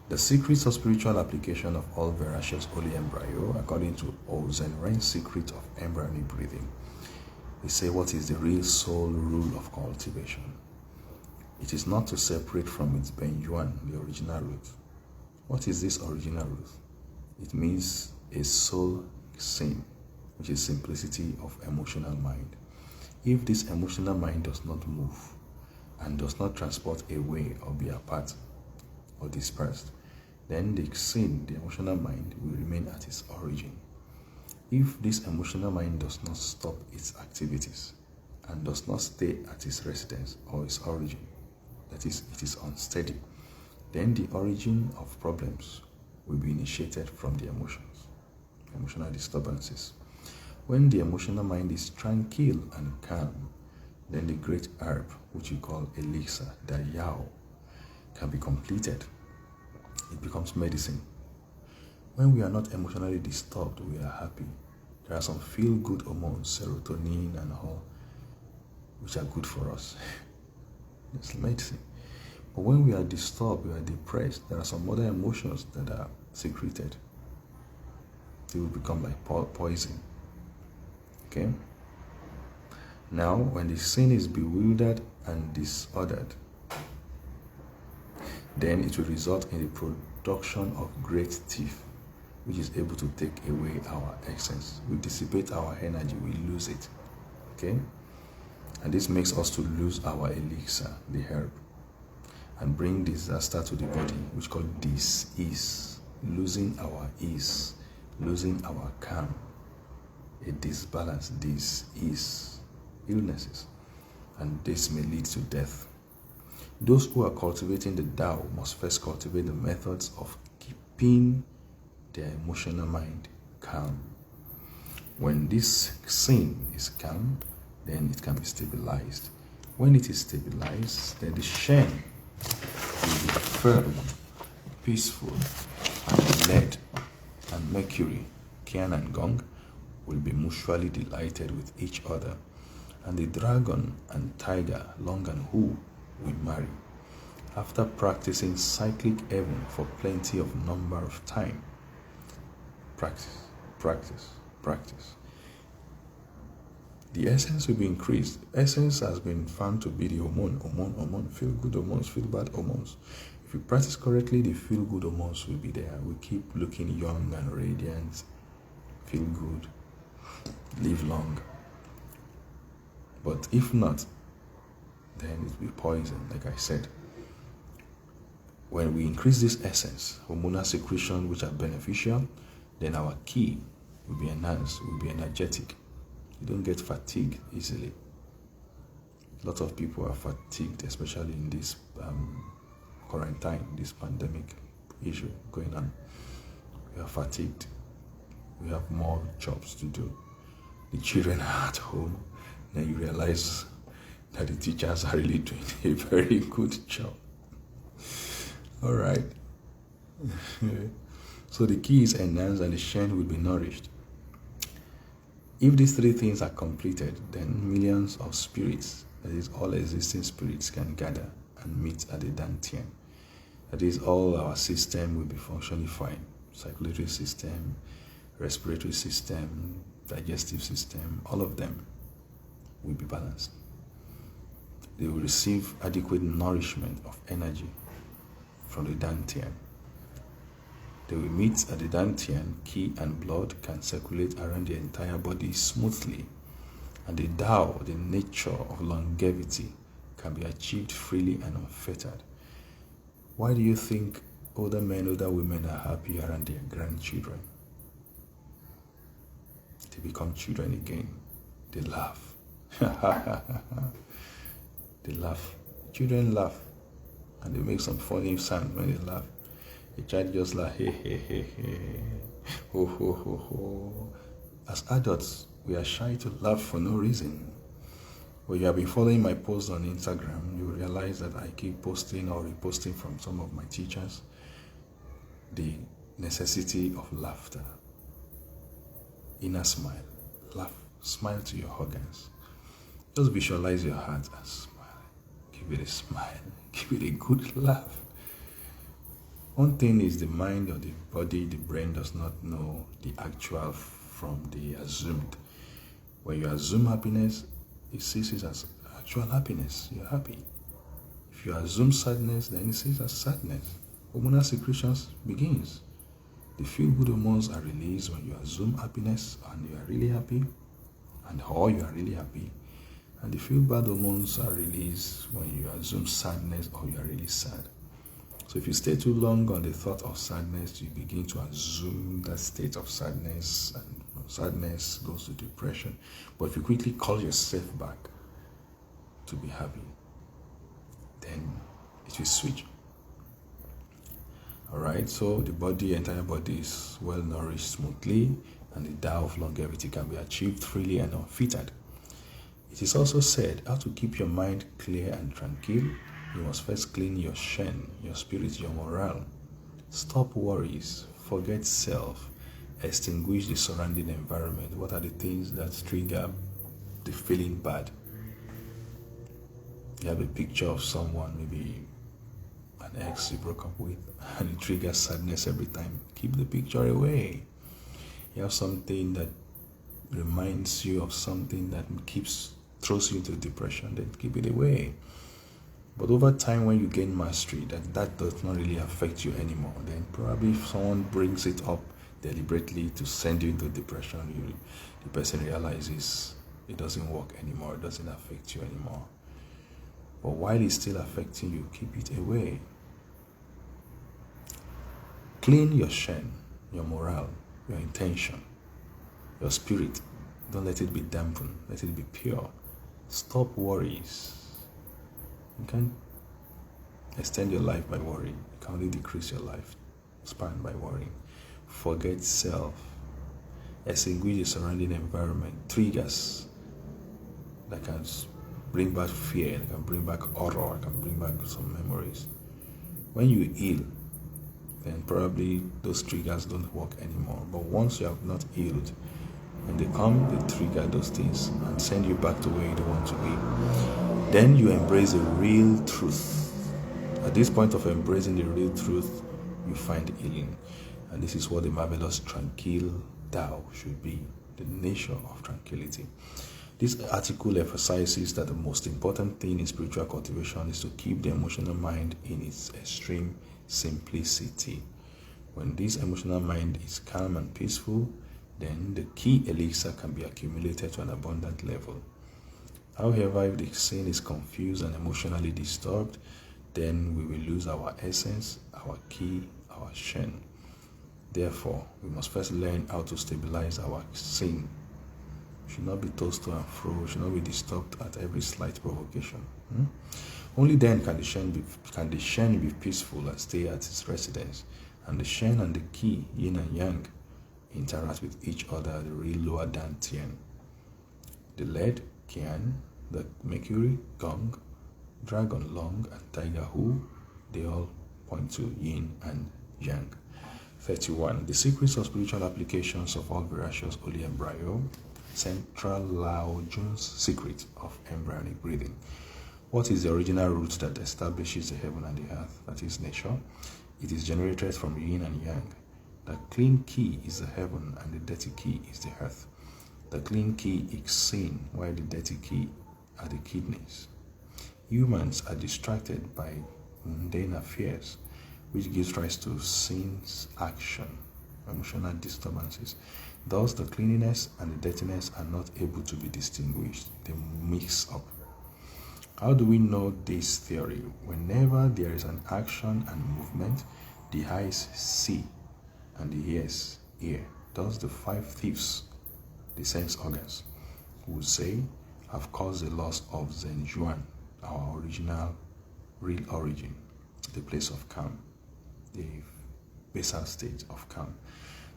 Speaker 1: The secrets of spiritual application of all veracious holy embryo, according to Ozenren's Secret of Embryonic Breathing. They say, what is the real soul rule of cultivation? It is not to separate from its Benyuan, the original root. What is this original root? It means a soul sin, which is simplicity of emotional mind. If this emotional mind does not move and does not transport away or be apart or dispersed, then the sin, the emotional mind, will remain at its origin. If this emotional mind does not stop its activities and does not stay at its residence or its origin, that is, it is unsteady, then the origin of problems will be initiated from the emotions, emotional disturbances. When the emotional mind is tranquil and calm, then the great herb, which we call elixir, the Yao, can be completed. It becomes medicine. When we are not emotionally disturbed, we are happy. There are some feel-good hormones, serotonin and all, which are good for us. It's medicine. But when we are disturbed, we are depressed, there are some other emotions that are secreted. They will become like poison. Okay? Now, when the sin is bewildered and disordered, then it will result in the production of great thief, which is able to take away our essence. We dissipate our energy, we lose it. Okay? And this makes us to lose our elixir, the herb, and bring disaster to the body, which called dis-ease, losing our ease, losing our calm. A disbalance, dis-ease, illnesses, and this may lead to death. Those who are cultivating the Tao must first cultivate the methods of keeping their emotional mind calm. When this sin is calm, then it can be stabilized. When it is stabilized, then the Shen will be firm, peaceful, and lead and Mercury, Kian and Gong, will be mutually delighted with each other, and the dragon and tiger, Long and Hu, will marry. After practicing cyclic heaven for plenty of number of time, practice, practice, practice, the essence will be increased. Essence has been found to be the hormone, feel good hormones, feel bad hormones. If you practice correctly, the feel good hormones will be there. We keep looking young and radiant, feel good, live long. But if not, then it will be poison, like I said. When we increase this essence, hormonal secretion which are beneficial, then our ki will be enhanced, will be energetic. You don't get fatigued easily. A lot of people are fatigued, especially in this quarantine, this pandemic issue going on. We are fatigued. We have more jobs to do. The children are at home. Then you realize that the teachers are really doing a very good job. All right. So the ki is enhanced and the shen will be nourished. If these three things are completed, then millions of spirits, that is, all existing spirits, can gather and meet at the Dantian. That is, all our system will be functioning fine. Circulatory system, respiratory system, digestive system, all of them will be balanced. They will receive adequate nourishment of energy from the Dantian. They will meet at the Dantian, ki and blood can circulate around the entire body smoothly, and the Tao, the nature of longevity, can be achieved freely and unfettered. Why do you think older men, older women are happy around their grandchildren? They become children again. They laugh. They laugh. Children laugh. And they make some funny sound when they laugh. The child just like, hey, hey, hey, hey, ho, ho, ho, ho. As adults, we are shy to laugh for no reason. When you have been following my posts on Instagram, you realize that I keep posting or reposting from some of my teachers the necessity of laughter. Inner smile. Laugh. Smile to your organs. Just visualize your heart and smile. Give it a smile. Give it a good laugh. One thing is the mind or the body, the brain does not know the actual from the assumed. When you assume happiness, it sees it as actual happiness. You're happy. If you assume sadness, then it sees as sadness. Hormonal secretions begins. The feel-good hormones are released when you assume happiness and you are really happy, or you are really happy. And the feel-bad hormones are released when you assume sadness or you are really sad. So if you stay too long on the thought of sadness, you begin to assume that state of sadness, and sadness goes to depression. But if you quickly call yourself back to be happy, then it will switch. Alright, so the body, entire body is well nourished smoothly, and the Tao of longevity can be achieved freely and unfettered. It is also said how to keep your mind clear and tranquil. You must first clean your shen, your spirit, your morale. Stop worries, forget self, extinguish the surrounding environment. What are the things that trigger the feeling bad? You have a picture of someone, maybe an ex you broke up with, and it triggers sadness every time. Keep the picture away. You have something that reminds you of something that throws you into depression, then keep it away. But over time, when you gain mastery, that does not really affect you anymore, then probably if someone brings it up deliberately to send you into depression, the person realizes it doesn't work anymore, it doesn't affect you anymore. But while it's still affecting you, keep it away. Clean your shen, your morale, your intention, your spirit. Don't let it be dampened, let it be pure. Stop worries. You can't extend your life by worrying. You can only decrease your life span by worrying. Forget self. Extinguish the surrounding environment. Triggers that can bring back fear, that can bring back horror, that can bring back some memories. When you heal, then probably those triggers don't work anymore. But once you have not healed, when they come, they trigger those things and send you back to where you don't want to be. Then you embrace the real truth. At this point of embracing the real truth, you find healing. And this is what the marvelous tranquil Tao should be, the nature of tranquility. This article emphasizes that the most important thing in spiritual cultivation is to keep the emotional mind in its extreme simplicity. When this emotional mind is calm and peaceful, then the key elixir can be accumulated to an abundant level. However, if the sin is confused and emotionally disturbed, then we will lose our essence, our key, our shen. Therefore, we must first learn how to stabilize our sin. We should not be tossed to and fro, we should not be disturbed at every slight provocation. Only then can the shen be peaceful and stay at its residence, and the shen and the ki, yin and yang, interact with each other at the real lower dan tian. The lead, qian, the mercury, gong, dragon, long, and tiger, hu, they all point to yin and yang. 31. The secrets of spiritual applications of all veracious holy embryo. Central Lao Jun's secret of embryonic breathing. What is the original root that establishes the heaven and the earth, that is nature? It is generated from yin and yang. The clean key is the heaven and the dirty key is the earth. The clean key is sin, while the dirty key are the kidneys. Humans are distracted by mundane affairs, which gives rise to sin's action, emotional disturbances. Thus, the cleanliness and the dirtiness are not able to be distinguished. They mix up. How do we know this theory? Whenever there is an action and movement, the eyes see and the ears hear. Thus, the five thieves, the sense organs, would say, have caused the loss of Zhenjuan, our original, real origin, the place of calm, the basal state of calm.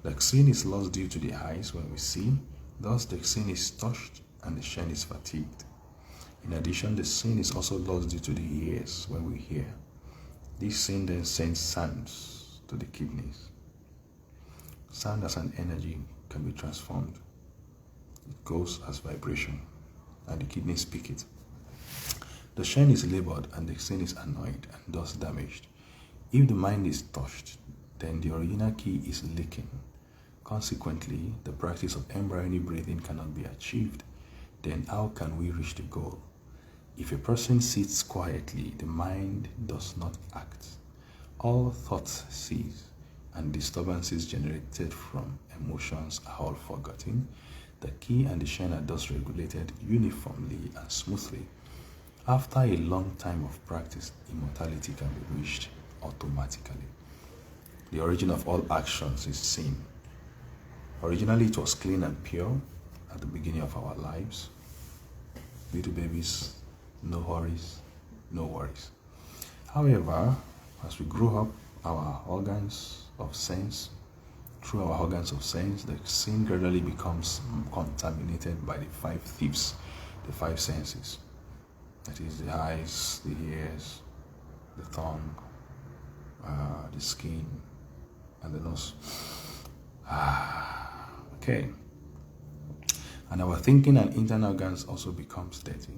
Speaker 1: The sin is lost due to the eyes when we see, thus the sin is touched and the shen is fatigued. In addition, the sin is also lost due to the ears when we hear. This sin then sends sounds to the kidneys. Sound as an energy can be transformed. It goes as vibration, and the kidneys pick it. The shen is labored and the sin is annoyed and thus damaged. If the mind is touched, then the original key is leaking. Consequently, the practice of embryonic breathing cannot be achieved. Then how can we reach the goal? If a person sits quietly, the mind does not act. All thoughts cease, and disturbances generated from emotions are all forgotten. The ki and the shen are thus regulated uniformly and smoothly. After a long time of practice, immortality can be reached automatically. The origin of all actions is sin. Originally, it was clean and pure at the beginning of our lives. Little babies, no worries, no worries. However, as we grow up, our organs of sense, through our organs of sense, the sin gradually becomes contaminated by the five thieves, the five senses. That is the eyes, the ears, the tongue, the skin, and the nose. Okay. And our thinking and internal organs also becomes dirty.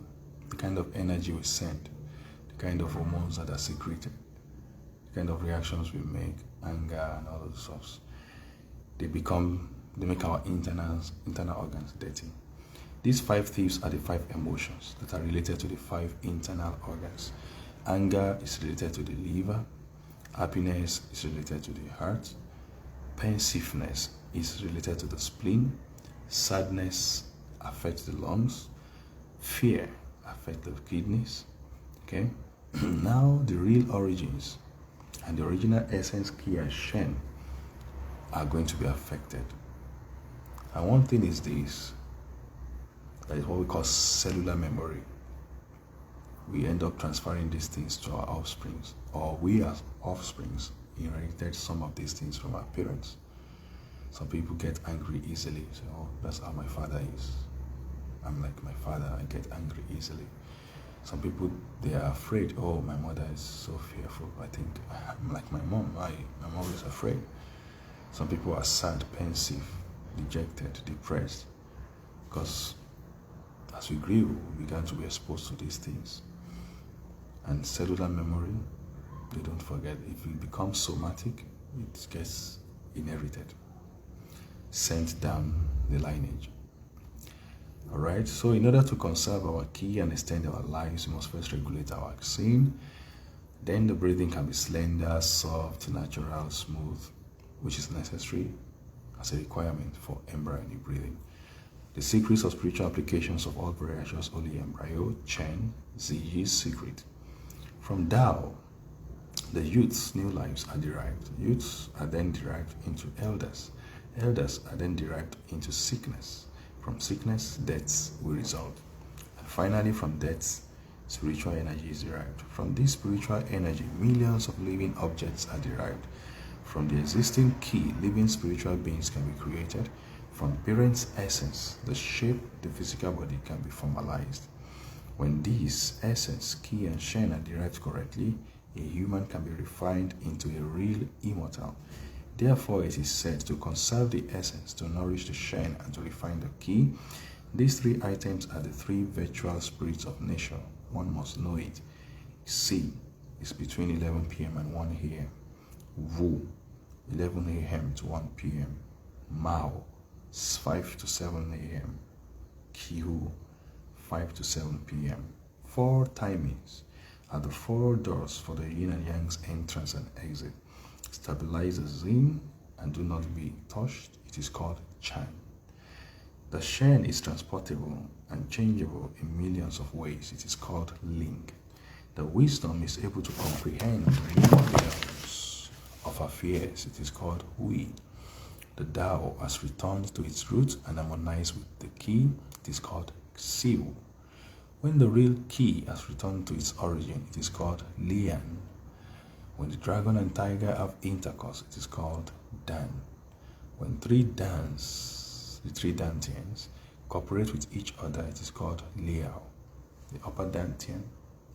Speaker 1: The kind of energy we send, the kind of hormones that are secreted, the kind of reactions we make, anger and all those stuff, they make our internal organs dirty. These five thieves are the five emotions that are related to the five internal organs. Anger is related to the liver, happiness is related to the heart, pensiveness is related to the spleen, sadness affects the lungs, fear affects the kidneys. Okay, now the real origins and the original essence, ki and shen, are going to be affected. And one thing is this, that is what we call cellular memory. We end up transferring these things to our offsprings, or we as offsprings inherited some of these things from our parents. Some people get angry easily. So, oh, that's how my father is. I'm like my father, I get angry easily. Some people, they are afraid. Oh, my mother is so fearful. I think I'm like my mom. I'm always afraid. Some people are sad, pensive, dejected, depressed. Because as we grew, we began to be exposed to these things. And cellular memory, they don't forget. If it becomes somatic, it gets inherited, sent down the lineage. Alright, so in order to conserve our ki and extend our lives, we must first regulate our sin. Then the breathing can be slender, soft, natural, smooth, which is necessary as a requirement for embryonic breathing. The secrets of spiritual applications of all variations Holy Embryo, Chen, Ziyi's secret. From Tao, the youth's new lives are derived. Youths are then derived into elders. Elders are then derived into sickness. From sickness, deaths will result. And finally, from deaths, spiritual energy is derived. From this spiritual energy, millions of living objects are derived. From the existing key, living spiritual beings can be created. From parents' essence, the shape, the physical body can be formalized. When these essence, key, and shen are derived correctly, a human can be refined into a real immortal. Therefore, it is said to conserve the essence, to nourish the shen, and to refine the key. These three items are the three virtual spirits of nature. One must know it. Si is between 11 p.m. and 1 a.m. Wu, 11 a.m. to 1 p.m. Mao, 5 to 7 a.m. Qiu, 5 to 7 p.m. 4 timings are the 4 doors for the yin and yang's entrance and exit. Stabilize the yin and do not be touched. It is called Chan. The shen is transportable and changeable in millions of ways. It is called Ling. The wisdom is able to comprehend the realms of affairs. It is called Hui. The Tao has returned to its roots and harmonized with the key. It is called Xiu. When the real key has returned to its origin, it is called Lian. When the dragon and tiger have intercourse, it is called Dan. When the three dantians, cooperate with each other, it is called Liao. The upper dantian,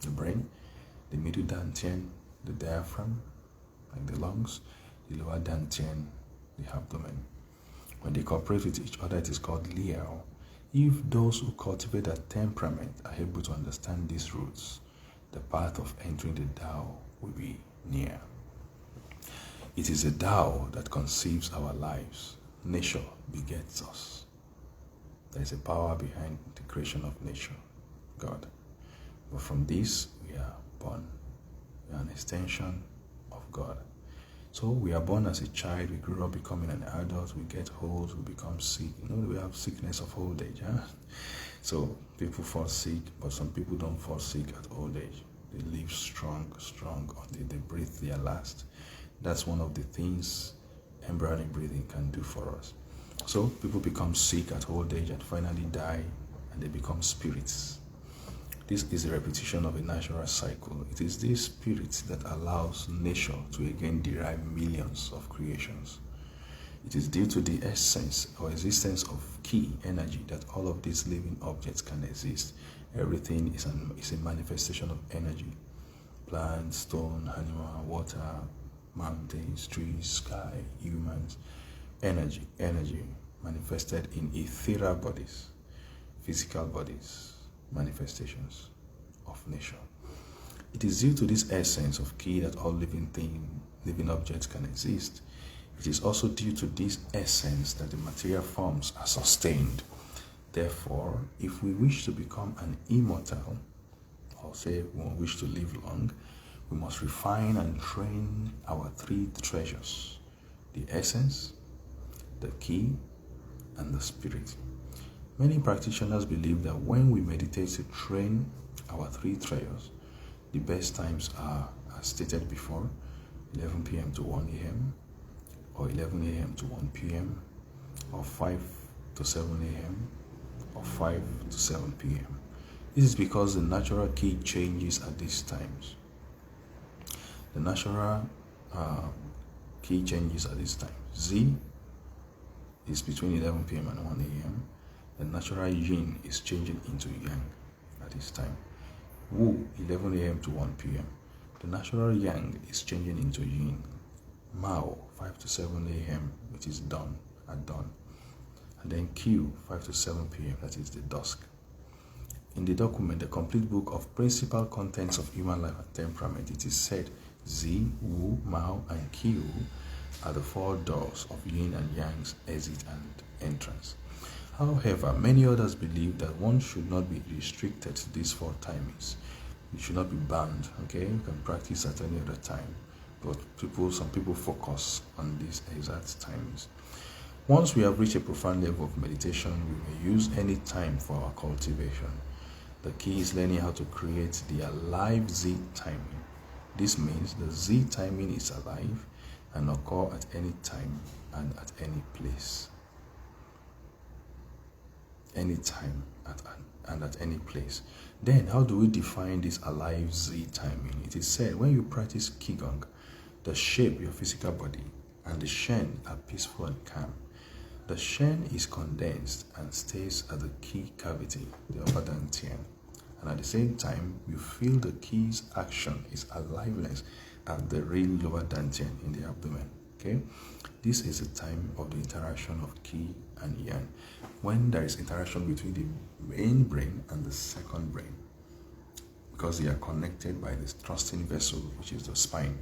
Speaker 1: the brain, the middle dantian, the diaphragm, like the lungs, the lower dantian, the abdomen. When they cooperate with each other, it is called Liao. If those who cultivate that temperament are able to understand these roots, the path of entering the Tao will be near. It is the Tao that conceives our lives. Nature begets us. There is a power behind the creation of nature, God. But from this, we are born. We are an extension of God. So we are born as a child, we grow up becoming an adult, we get old, we become sick. We have sickness of old age. Huh? So people fall sick, but some people don't fall sick at old age. They live strong until they breathe their last. That's one of the things embryonic breathing can do for us. So people become sick at old age and finally die, and they become spirits. This is a repetition of a natural cycle. It is this spirit that allows nature to again derive millions of creations. It is due to the essence or existence of key energy that all of these living objects can exist. Everything is a manifestation of energy. Plants, stone, animal, water, mountains, trees, sky, humans. Energy manifested in ethereal bodies, physical bodies, manifestations of nature. It is due to this essence of key that all living objects can exist. It is also due to this essence that the material forms are sustained. Therefore, if we wish to become an immortal, or say we wish to live long, we must refine and train our 3 treasures: the essence, the key, and the spirit. Many practitioners believe that when we meditate to train our 3 treasures, the best times are, as stated before, 11 p.m. to 1 a.m., or 11 a.m. to 1 p.m., or 5 to 7 a.m., or 5 to 7 p.m. This is because the natural key changes at these times. The natural key changes at this time. Z is between 11 p.m. and 1 a.m. The natural yin is changing into yang at this time. Wu, 11 a.m. to 1 p.m. The natural yang is changing into yin. Mao, 5 to 7 a.m., which is dawn, at dawn. And then Q, 5 to 7 p.m., that is the dusk. In the document, the complete book of principal contents of human life and temperament, it is said Z, Wu, Mao, and Q are the 4 doors of yin and yang's exit and entrance. However, many others believe that one should not be restricted to these 4 timings. It should not be banned, okay? You can practice at any other time. But some people focus on these exact times. Once we have reached a profound level of meditation, we may use any time for our cultivation. The key is learning how to create the alive Z timing. This means the Z timing is alive and occur at any time and at any place. Any time and at any place. Then, how do we define this alive Z timing? It is said when you practice Qigong, the shape, your physical body, and the Shen are peaceful and calm. The Shen is condensed and stays at the Qi cavity, the upper dantian. And at the same time, you feel the Qi's action is aliveness at the real lower dantian in the abdomen. Okay? This is the time of the interaction of Qi and Yang, when there is interaction between the main brain and the second brain, because they are connected by this thrusting vessel, which is the spine.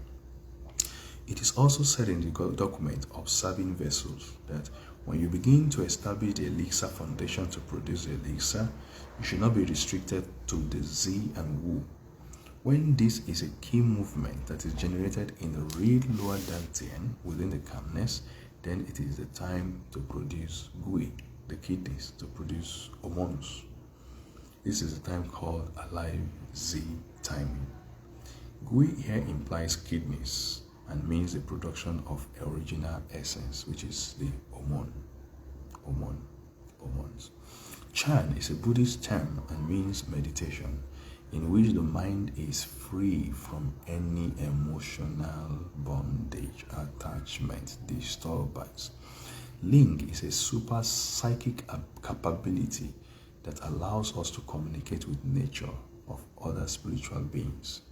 Speaker 1: It is also said in the document Observing Vessels that when you begin to establish the elixir foundation to produce the elixir, you should not be restricted to the Z and Wu. When this is a key movement that is generated in the real lower dantian within the calmness, then it is the time to produce Gui, the kidneys, to produce hormones. This is the time called alive Z timing. Gui here implies kidneys and means the production of original essence, which is the hormones. Chan is a Buddhist term and means meditation, in which the mind is free from any emotional bondage, attachment, disturbance. Ling is a super psychic capability that allows us to communicate with nature of other spiritual beings.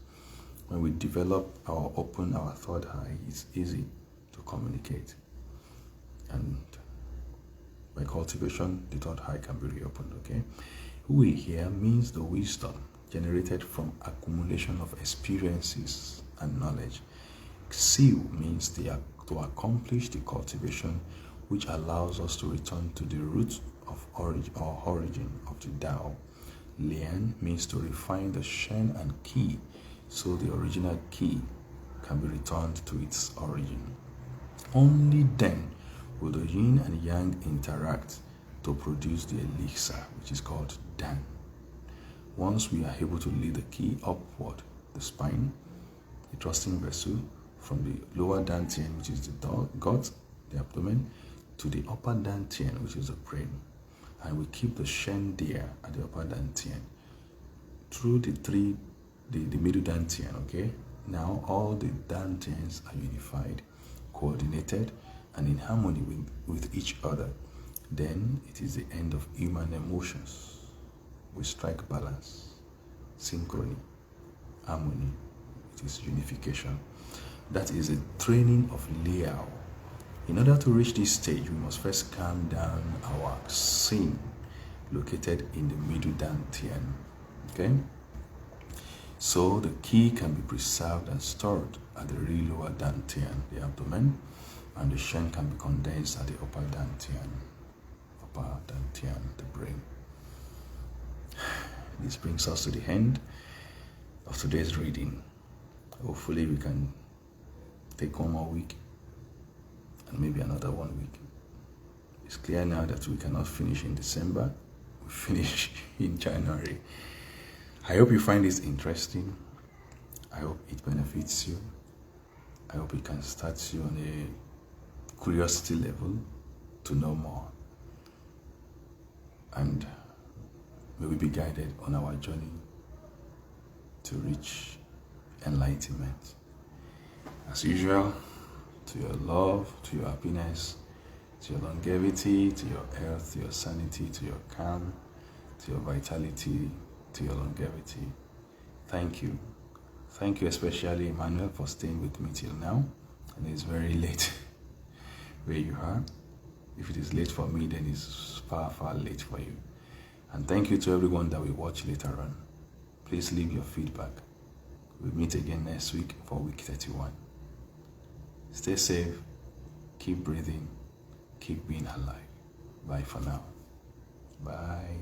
Speaker 1: When we develop or open our third eye, it's easy to communicate. And by cultivation, the third eye can be reopened, okay? Hui here means the wisdom generated from accumulation of experiences and knowledge. Xiu means to accomplish the cultivation which allows us to return to the root of origin of the Tao. Lian means to refine the Shen and Qi so the original Qi can be returned to its origin. Only then will the yin and yang interact to produce the elixir, which is called Dan. Once we are able to lead the Qi upward, the spine, the thrusting vessel, from the lower dantian, which is the gut, the abdomen, to the upper dantian, which is the brain, and we keep the Shen there at the upper dantian through the middle dantian, okay? Now all the dantians are unified, coordinated, and in harmony with each other. Then it is the end of human emotions. We strike balance, synchrony, harmony. It is unification. That is a training of Liao. In order to reach this stage, we must first calm down our Xin, located in the middle dantian. Okay? So the Qi can be preserved and stored at the real lower dantian, the abdomen, and the Shen can be condensed at the upper dantian, the brain. This brings us to the end of today's reading. Hopefully we can take one more week and maybe another 1 week. It's clear now that we cannot finish in December. We finish in January. I hope you find this interesting. I hope it benefits you. I hope it can start you on a curiosity level to know more. And may we be guided on our journey to reach enlightenment. As usual, to your love, to your happiness, to your longevity, to your health, to your sanity, to your calm, to your vitality, to your longevity. Thank you. Thank you especially, Emmanuel, for staying with me till now. And it's very late where you are. If it is late for me, then it's far, far late for you. And thank you to everyone that will watch later on. Please leave your feedback. We'll meet again next week for week 31. Stay safe, keep breathing, keep being alive. Bye for now. Bye.